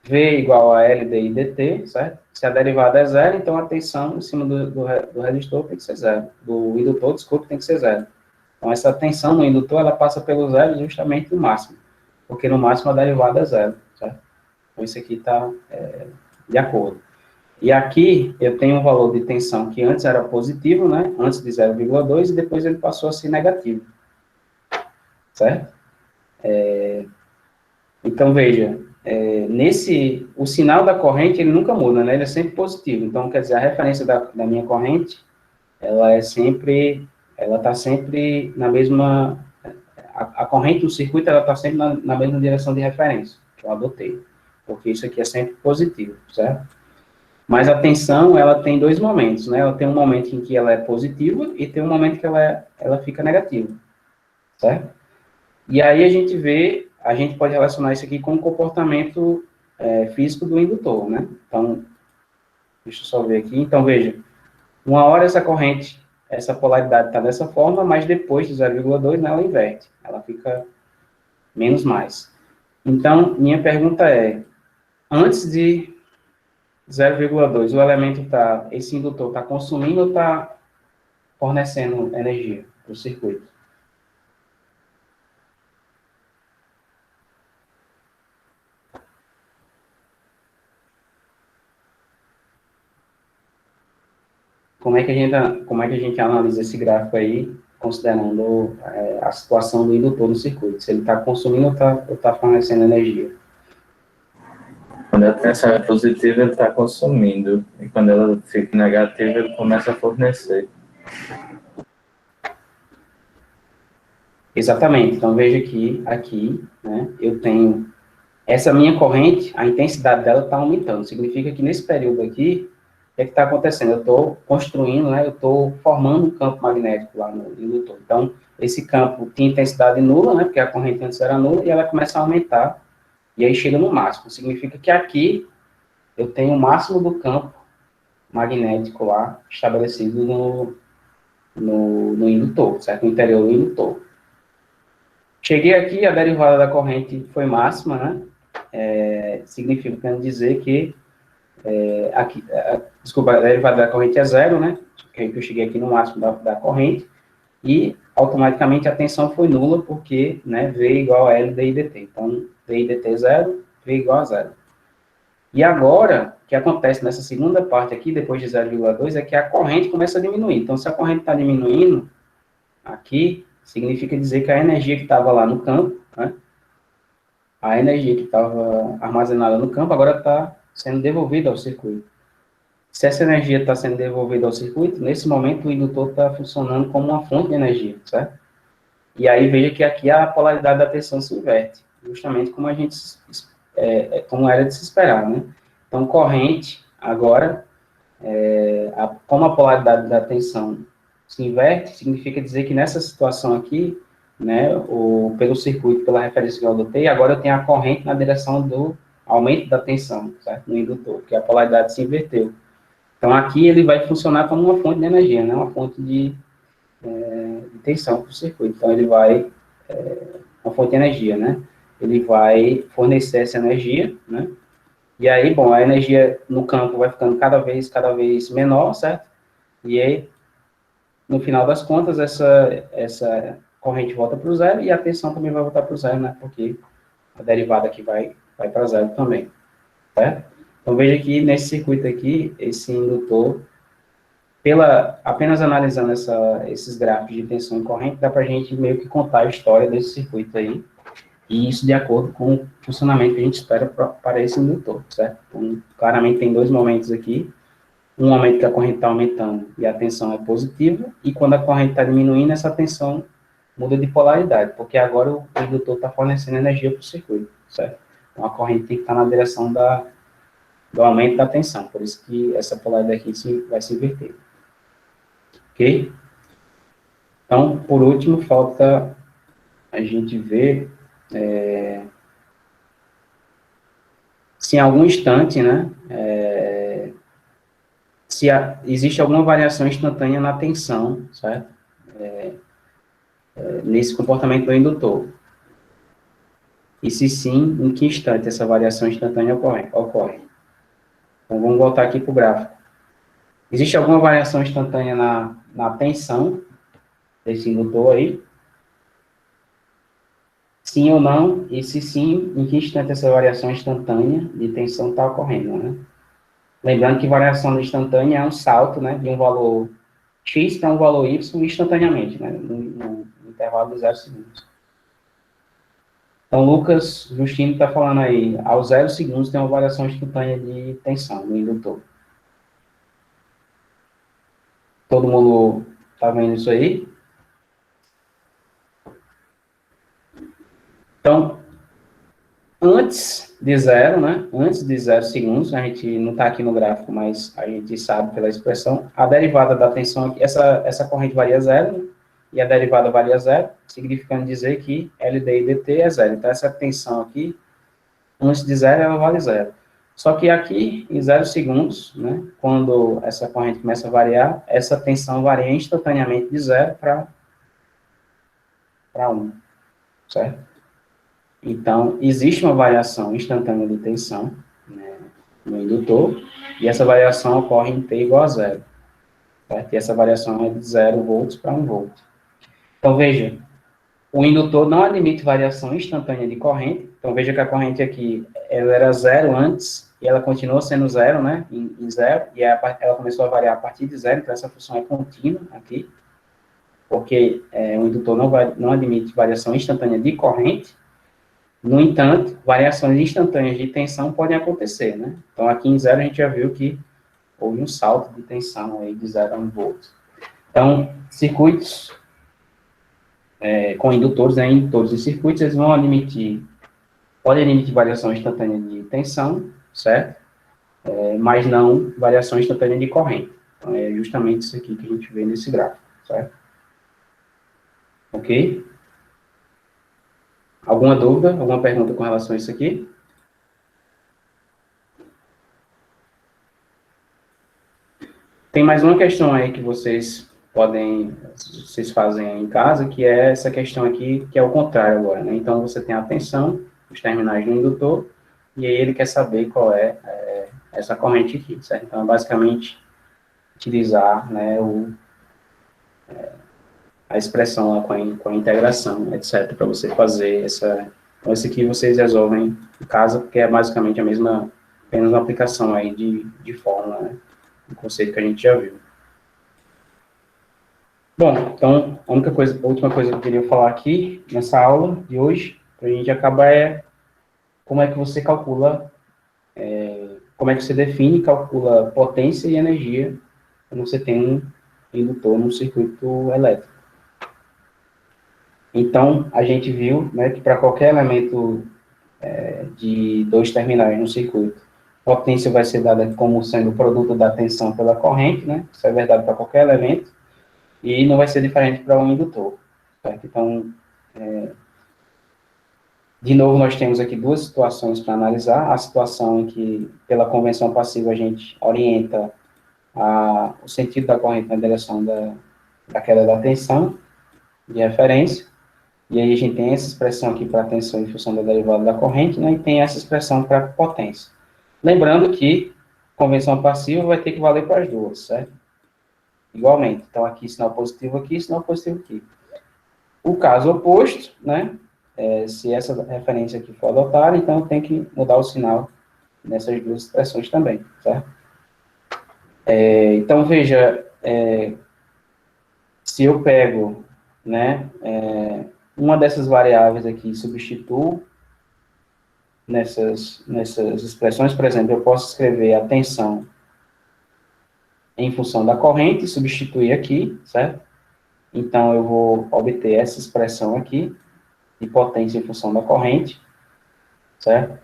V igual a L, D, dt, certo? Se a derivada é zero, então a tensão em cima do resistor tem que ser zero. Do indutor, desculpa, tem que ser zero. Então, essa tensão no indutor, ela passa pelo zero justamente no máximo. Porque no máximo a derivada é zero, certo? Então, isso aqui está de acordo. E aqui eu tenho um valor de tensão que antes era positivo, né? Antes de 0,2, e depois ele passou a ser negativo. Certo? Então, veja, o sinal da corrente, ele nunca muda, né? Ele é sempre positivo. Então, quer dizer, a referência da minha corrente, ela está sempre na mesma, a corrente do circuito, ela está sempre na mesma direção de referência, que eu adotei. Porque isso aqui é sempre positivo, certo? Mas a tensão, ela tem dois momentos, né? Ela tem um momento em que ela é positiva e tem um momento que ela fica negativa, certo? E aí a gente pode relacionar isso aqui com o comportamento físico do indutor, né? Então, deixa eu só ver aqui. Então, veja, uma hora essa corrente, essa polaridade está dessa forma, mas depois de 0,2, né, ela inverte. Ela fica menos mais. Então, minha pergunta é, antes de 0,2. O elemento está, esse indutor está consumindo ou está fornecendo energia para o circuito? Como é que a gente analisa esse gráfico aí, considerando a situação do indutor no circuito? Se ele está consumindo ou está fornecendo energia? Quando a tensão é positiva, ele está consumindo. E quando ela fica negativa, ele começa a fornecer. Exatamente. Então, veja que aqui, né, eu tenho essa minha corrente, a intensidade dela está aumentando. Significa que nesse período aqui, o que está acontecendo? Eu estou construindo, né, eu estou formando um campo magnético lá no indutor. Então, esse campo tem intensidade nula, né, porque a corrente antes era nula, e ela começa a aumentar, e aí chega no máximo. Significa que aqui eu tenho o máximo do campo magnético lá estabelecido no indutor, certo? No interior do indutor. Cheguei aqui, a derivada da corrente foi máxima, né? Significa dizer que desculpa, a derivada da corrente é zero, né? Que eu cheguei aqui no máximo da corrente, e automaticamente a tensão foi nula, porque, né, V igual a L dI dt. Então, dI dt é zero, V igual a zero. E agora, o que acontece nessa segunda parte aqui, depois de 0,2, é que a corrente começa a diminuir. Então, se a corrente está diminuindo, aqui, significa dizer que a energia que estava lá no campo, né, a energia que estava armazenada no campo, agora está sendo devolvida ao circuito. Se essa energia está sendo devolvida ao circuito, nesse momento o indutor está funcionando como uma fonte de energia, certo? E aí veja que aqui a polaridade da tensão se inverte, justamente como a gente como era de se esperar, né? Então, corrente, agora, como a polaridade da tensão se inverte, significa dizer que nessa situação aqui, né, pelo circuito, pela referência que eu adotei, agora eu tenho a corrente na direção do aumento da tensão, certo? No indutor, porque a polaridade se inverteu. Então, aqui ele vai funcionar como uma fonte de energia, né? Uma fonte de tensão para o circuito. Então, ele vai, uma fonte de energia, né? Ele vai fornecer essa energia, né? E aí, bom, a energia no campo vai ficando cada vez menor, certo? E aí, no final das contas, essa corrente volta para o zero e a tensão também vai voltar para o zero, né? Porque a derivada aqui vai para zero também, certo? Então, veja que nesse circuito aqui, esse indutor, apenas analisando esses gráficos de tensão e corrente, dá para a gente meio que contar a história desse circuito aí, e isso de acordo com o funcionamento que a gente espera para esse indutor, certo? Então, claramente tem dois momentos aqui, um momento que a corrente está aumentando e a tensão é positiva, e quando a corrente está diminuindo, essa tensão muda de polaridade, porque agora o indutor está fornecendo energia para o circuito, certo? Então, a corrente tem que estar na direção do aumento da tensão, por isso que essa polaridade aqui vai se inverter. Ok? Então, por último, falta a gente ver se em algum instante, né, existe alguma variação instantânea na tensão, certo? Nesse comportamento do indutor. E se sim, em que instante essa variação instantânea ocorre? Então, vamos voltar aqui para o gráfico. Existe alguma variação instantânea na tensão desse indutor aí? Sim ou não? E se sim, em que instante essa variação instantânea de tensão está ocorrendo, né? Lembrando que variação instantânea é um salto, né, de um valor x para um valor y instantaneamente, né, no intervalo de 0 segundos. Então, Lucas Justino está falando aí, aos 0 segundos tem uma variação instantânea de tensão no indutor. Todo mundo está vendo isso aí? Então, antes de zero, né? Antes de 0 segundos, a gente não está aqui no gráfico, mas a gente sabe pela expressão, a derivada da tensão aqui, essa corrente varia zero, e a derivada varia zero, significando dizer que LD e DT é zero. Então, essa tensão aqui, antes de zero, ela vale zero. Só que aqui, em 0 segundos, né? Quando essa corrente começa a variar, essa tensão varia instantaneamente de 0 para 1, certo? Então, existe uma variação instantânea de tensão, né? no indutor, e essa variação ocorre em T igual a zero. Certo? E essa variação é de 0 volts para 1 volt. Então, veja, o indutor não admite variação instantânea de corrente. Então, veja que a corrente aqui, ela era zero antes, e ela continuou sendo zero, né, em zero, e ela começou a variar a partir de zero, então essa função é contínua aqui, porque o indutor não admite variação instantânea de corrente. No entanto, variações instantâneas de tensão podem acontecer, né? Então, aqui em zero a gente já viu que houve um salto de tensão aí de 0 a 1 volt. Então, circuitos com indutores, né, indutores e circuitos, eles vão podem admitir variação instantânea de tensão, certo? Mas não variação instantânea de corrente. Então, é justamente isso aqui que a gente vê nesse gráfico, certo? Ok? Alguma dúvida, alguma pergunta com relação a isso aqui? Tem mais uma questão aí que vocês fazem em casa, que é essa questão aqui, que é o contrário agora, né? Então, você tem a tensão, os terminais do indutor, e aí ele quer saber qual é essa corrente aqui, certo? Então, é basicamente utilizar, né, a expressão lá com a integração, etc., para você fazer essa... Então, esse aqui vocês resolvem em casa, porque é basicamente apenas uma aplicação aí de fórmula, né? Um conceito que a gente já viu. Bom, então, a última coisa que eu queria falar aqui, nessa aula de hoje, para a gente acabar como é que você calcula, como é que você define e calcula potência e energia quando você tem um indutor num circuito elétrico. Então, a gente viu, né, que para qualquer elemento de dois terminais no circuito, potência vai ser dada como sendo o produto da tensão pela corrente, né? Isso é verdade para qualquer elemento, e não vai ser diferente para um indutor, certo? Então, de novo, nós temos aqui duas situações para analisar. A situação em que, pela convenção passiva, a gente orienta o sentido da corrente na direção da queda da tensão de referência. E aí a gente tem essa expressão aqui para a tensão em função da derivada da corrente, né? E tem essa expressão para a potência. Lembrando que convenção passiva vai ter que valer para as duas, certo? Igualmente. Então, aqui sinal positivo aqui, sinal positivo aqui. O caso oposto, né? Se essa referência aqui for adotada, então tem que mudar o sinal nessas duas expressões também, certo? Então, veja, se eu pego, né, uma dessas variáveis aqui e substituo nessas expressões, por exemplo, eu posso escrever a tensão em função da corrente e substituir aqui, certo? Então, eu vou obter essa expressão aqui, de potência em função da corrente, certo?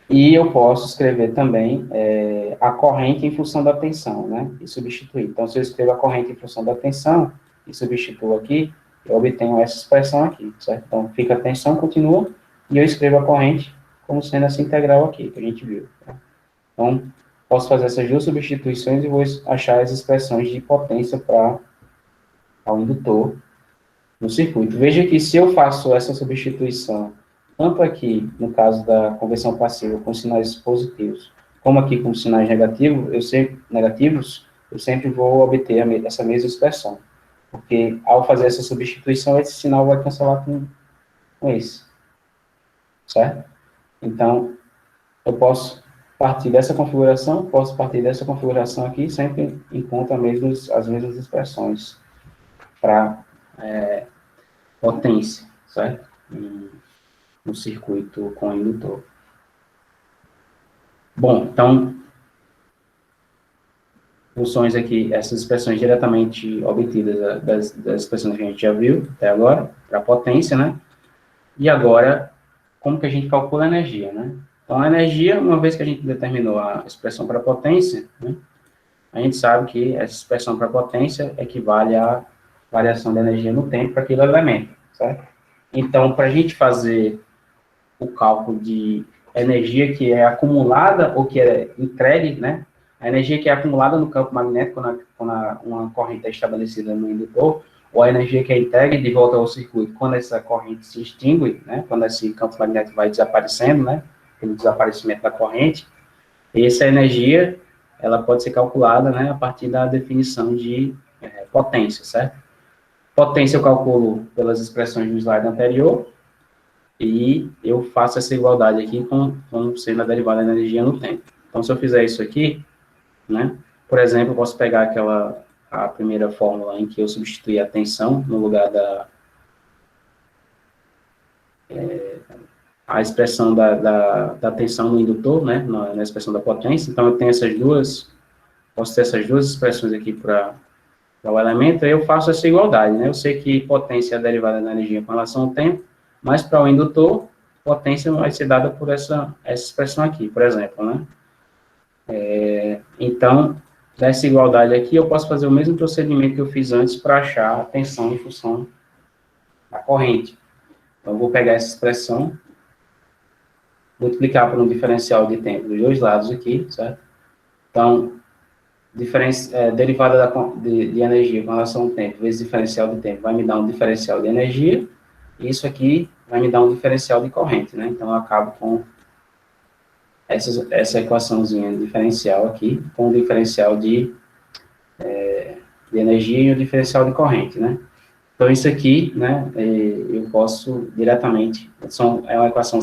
E eu posso escrever também a corrente em função da tensão, né? E substituir. Então, se eu escrevo a corrente em função da tensão e substituo aqui, eu obtenho essa expressão aqui, certo? Então, fica a tensão, continua, e eu escrevo a corrente como sendo essa integral aqui, que a gente viu. Tá? Então, posso fazer essas duas substituições e vou achar as expressões de potência para o indutor no circuito. Veja que se eu faço essa substituição, tanto aqui, no caso da conversão passiva, com sinais positivos, como aqui com sinais negativos, eu sempre vou obter essa mesma expressão. Porque, ao fazer essa substituição, esse sinal vai cancelar com esse. Certo? Então, eu posso partir dessa configuração, posso partir dessa configuração aqui, sempre encontro as mesmas expressões para potência, certo? No circuito com indutor. Bom, então, funções aqui, essas expressões diretamente obtidas das expressões que a gente já viu até agora, para potência, né? E agora, como que a gente calcula a energia, né? Então, a energia, uma vez que a gente determinou a expressão para potência, né, a gente sabe que essa expressão para potência equivale à variação da energia no tempo para aquele elemento, certo? Então, para a gente fazer o cálculo de energia que é acumulada ou que é entregue, né? A energia que é acumulada no campo magnético quando uma corrente é estabelecida no indutor, ou a energia que é entregue de volta ao circuito quando essa corrente se extingue, né? Quando esse campo magnético vai desaparecendo, né? Pelo desaparecimento da corrente. E essa energia, ela pode ser calculada, né, a partir da definição de potência, certo? Potência eu calculo pelas expressões do slide anterior, e eu faço essa igualdade aqui com sendo a derivada da energia no tempo. Então, se eu fizer isso aqui, né, por exemplo, eu posso pegar a primeira fórmula em que eu substituí a tensão no lugar a expressão da tensão no indutor, né, na expressão da potência. Então, eu tenho posso ter essas duas expressões aqui para o elemento, aí eu faço essa igualdade, né? Eu sei que potência é a derivada da energia com relação ao tempo, mas para o indutor, potência vai ser dada por essa expressão aqui, por exemplo, né? Então, dessa igualdade aqui, eu posso fazer o mesmo procedimento que eu fiz antes para achar a tensão em função da corrente. Então, eu vou pegar essa expressão, multiplicar por um diferencial de tempo dos dois lados aqui, certo? Então, derivada de energia com relação ao tempo, vezes diferencial de tempo, vai me dar um diferencial de energia, e isso aqui vai me dar um diferencial de corrente, né? Então, eu acabo com essa equaçãozinha diferencial aqui, com o diferencial de energia e o diferencial de corrente, né? Então, isso aqui, né, eu posso diretamente, é uma equação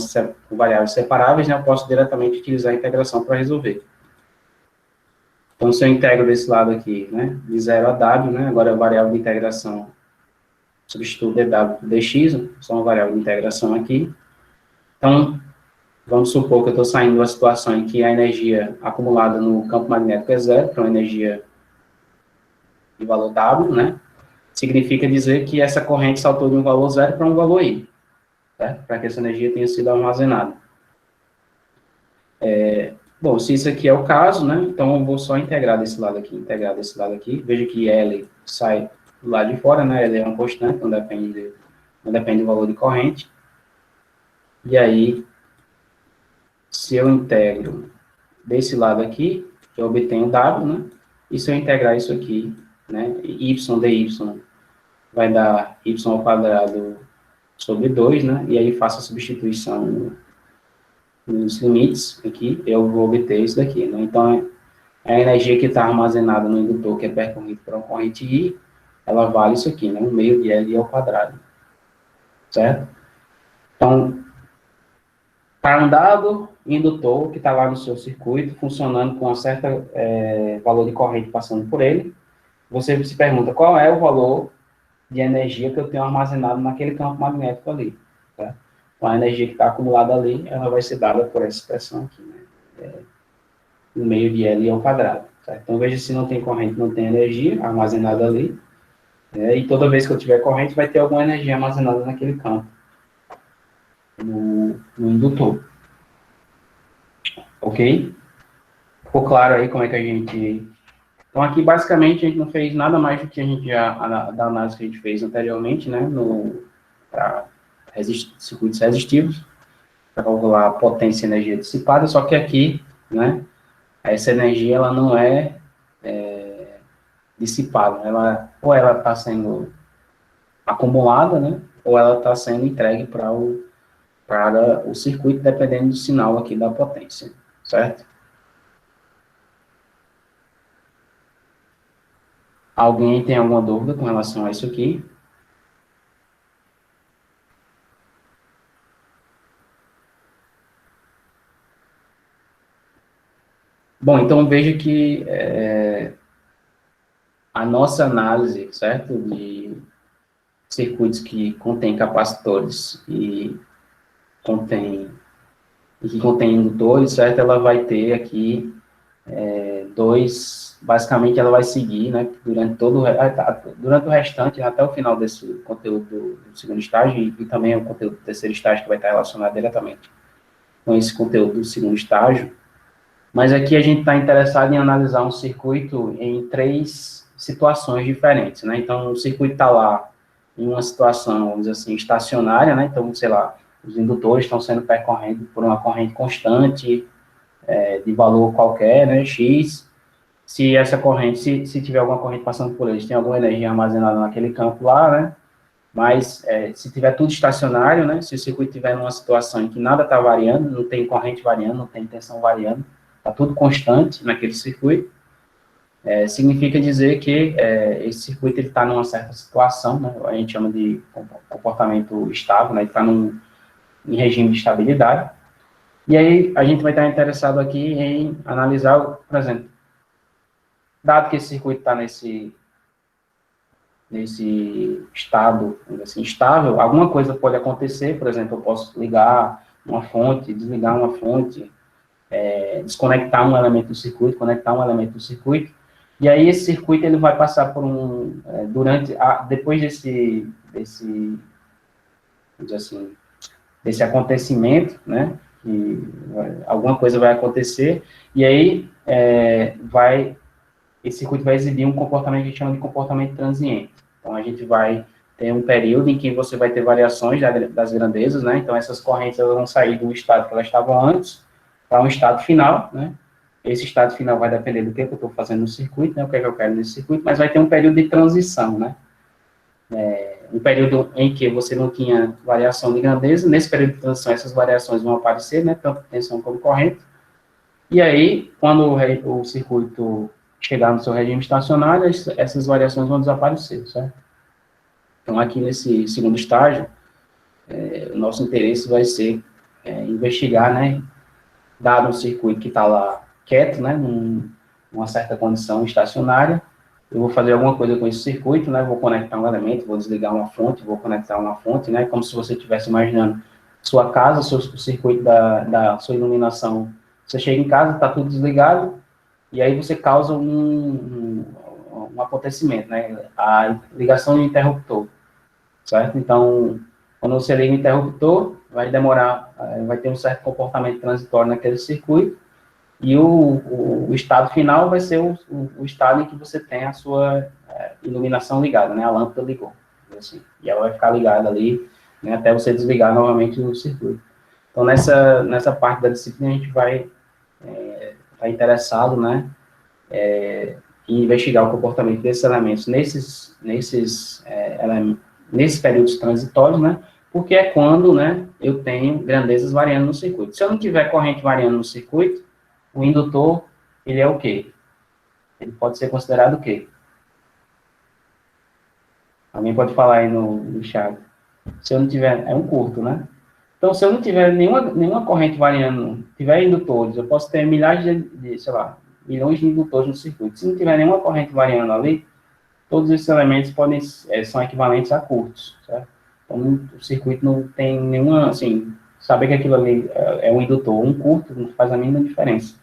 com variáveis separáveis, né, eu posso diretamente utilizar a integração para resolver. Então, se eu integro desse lado aqui, né, de 0 a w, né, agora a variável de integração, substituo dw por dx, só uma variável de integração aqui. Então, vamos supor que eu estou saindo de uma situação em que a energia acumulada no campo magnético é zero, que é uma energia de valor w, né, significa dizer que essa corrente saltou de um valor zero para um valor i, certo? Para que essa energia tenha sido armazenada. Bom, se isso aqui é o caso, né, então eu vou só integrar desse lado aqui, veja que L sai do lado de fora, né, L é uma constante, não depende do valor de corrente, e aí, se eu integro desse lado aqui, eu obtenho W, né, e se eu integrar isso aqui, né, y dy vai dar y ao quadrado sobre 2, né, e aí faço a substituição nos limites aqui, eu vou obter isso daqui, né, então a energia que está armazenada no indutor, que é percorrido por uma corrente I, ela vale isso aqui, né, 1 meio de L ao quadrado, certo? Então, para um dado indutor que está lá no seu circuito, funcionando com um certo valor de corrente passando por ele, você se pergunta qual é o valor de energia que eu tenho armazenado naquele campo magnético ali. Tá? Então, a energia que está acumulada ali, ela vai ser dada por essa expressão aqui, né? 1 meio de L ao quadrado. Tá? Então, veja se não tem corrente, não tem energia armazenada ali. E toda vez que eu tiver corrente, vai ter alguma energia armazenada naquele campo, no indutor. Ok? Ficou claro aí como é que a gente... Então, aqui, basicamente, a gente não fez nada mais do que a gente da análise que a gente fez anteriormente, né, para circuitos resistivos, para calcular a potência e energia dissipada, só que aqui, né, essa energia, ela não é dissipada, ou ela está sendo acumulada, né, ou ela está sendo entregue para o circuito, dependendo do sinal aqui da potência, certo? Alguém tem alguma dúvida com relação a isso aqui? Bom, então veja que a nossa análise, certo, de circuitos que contêm capacitores e que contém indutores, certo, ela vai ter aqui basicamente ela vai seguir, né, durante o restante, até o final desse conteúdo do segundo estágio, e também o conteúdo do terceiro estágio, que vai estar relacionado diretamente com esse conteúdo do segundo estágio. Mas aqui a gente está interessado em analisar um circuito em 3 situações diferentes, né? Então, o circuito está lá em uma situação, vamos dizer assim, estacionária, né? Então, sei lá, os indutores estão sendo percorridos por uma corrente constante, de valor qualquer, né, X. Se essa corrente, se tiver alguma corrente passando por eles, tem alguma energia armazenada naquele campo lá, né? Mas, se tiver tudo estacionário, né? Se o circuito estiver numa situação em que nada está variando, não tem corrente variando, não tem tensão variando, está tudo constante naquele circuito, significa dizer que esse circuito está numa certa situação, né, a gente chama de comportamento estável, né, ele está em regime de estabilidade, e aí a gente vai estar interessado aqui em analisar, por exemplo, dado que esse circuito está nesse estado, assim, estável, alguma coisa pode acontecer, por exemplo, eu posso ligar uma fonte, desligar uma fonte, desconectar um elemento do circuito, conectar um elemento do circuito, e aí esse circuito ele vai passar por depois assim, desse acontecimento, né, que alguma coisa vai acontecer, e aí esse circuito vai exibir um comportamento que a gente chama de comportamento transiente. Então, a gente vai ter um período em que você vai ter variações das grandezas, né? Então, essas correntes elas vão sair do estado que elas estavam antes para um estado final, né? Esse estado final vai depender do que eu estou fazendo no circuito, né? O que é que eu quero nesse circuito, mas vai ter um período de transição, né? Um período em que você não tinha variação de grandeza, nesse período de transição essas variações vão aparecer, né? Tanto tensão como corrente. E aí, quando o circuito chegar no seu regime estacionário, essas variações vão desaparecer, certo? Então, aqui nesse segundo estágio, o nosso interesse vai ser investigar, né, dado um circuito que está lá quieto, né, numa certa condição estacionária, eu vou fazer alguma coisa com esse circuito, né, vou conectar um elemento, vou desligar uma fonte, vou conectar uma fonte, né, como se você estivesse imaginando sua casa, o circuito da sua iluminação. Você chega em casa, está tudo desligado, e aí você causa um acontecimento, né? A ligação do interruptor, certo? Então, quando você liga o interruptor, vai demorar, vai ter um certo comportamento transitório naquele circuito, e o estado final vai ser o estado em que você tem a sua iluminação ligada, né? A lâmpada ligou, assim, e ela vai ficar ligada ali, né, até você desligar novamente o circuito. Então, nessa parte da disciplina, a gente vai estar interessado, né, e investigar o comportamento desses elementos nesses períodos transitórios, né, porque é quando, né, eu tenho grandezas variando no circuito. Se eu não tiver corrente variando no circuito, o indutor, ele é o quê? Ele pode ser considerado o quê? Alguém pode falar aí no chat. Se eu não tiver, é um curto, né? Então, se eu não tiver nenhuma corrente variando, tiver indutores, eu posso ter milhares sei lá, milhões de indutores no circuito. Se não tiver nenhuma corrente variando ali, todos esses elementos são equivalentes a curtos, certo? Então, o circuito não tem nenhuma, assim, saber que aquilo ali é um indutor, um curto, não faz a mínima diferença.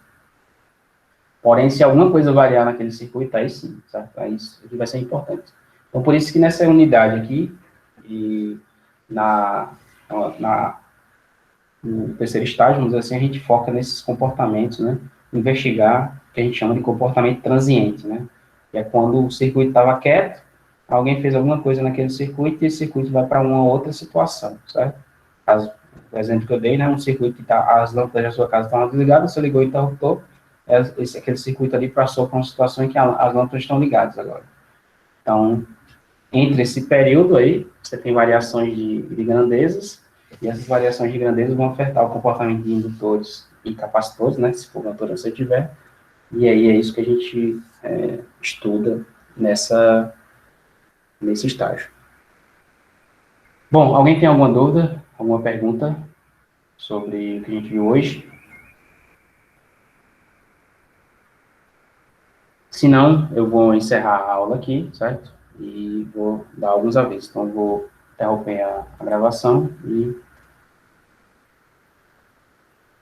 Porém, se alguma coisa variar naquele circuito, aí sim, certo? Aí isso vai ser importante. Então, por isso que nessa unidade aqui, e no terceiro estágio, vamos dizer assim, a gente foca nesses comportamentos, né? Investigar o que a gente chama de comportamento transiente, né? Que é quando o circuito estava quieto, alguém fez alguma coisa naquele circuito e esse circuito vai para uma outra situação, certo? O exemplo que eu dei, né? Um circuito que as lâmpadas da sua casa estavam desligadas, você ligou o interruptor, aquele circuito ali passou para uma situação em que as lâmpadas estão ligadas agora. Então, entre esse período aí, você tem variações de grandezas, e essas variações de grandeza vão afetar o comportamento de indutores e capacitores, né, se por natureza você tiver, e aí é isso que a gente estuda nesse estágio. Bom, alguém tem alguma dúvida, alguma pergunta sobre o que a gente viu hoje? Se não, eu vou encerrar a aula aqui, certo? E vou dar alguns avisos. Então, eu vou interromper a gravação e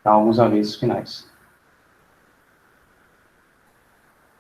dar alguns avisos finais.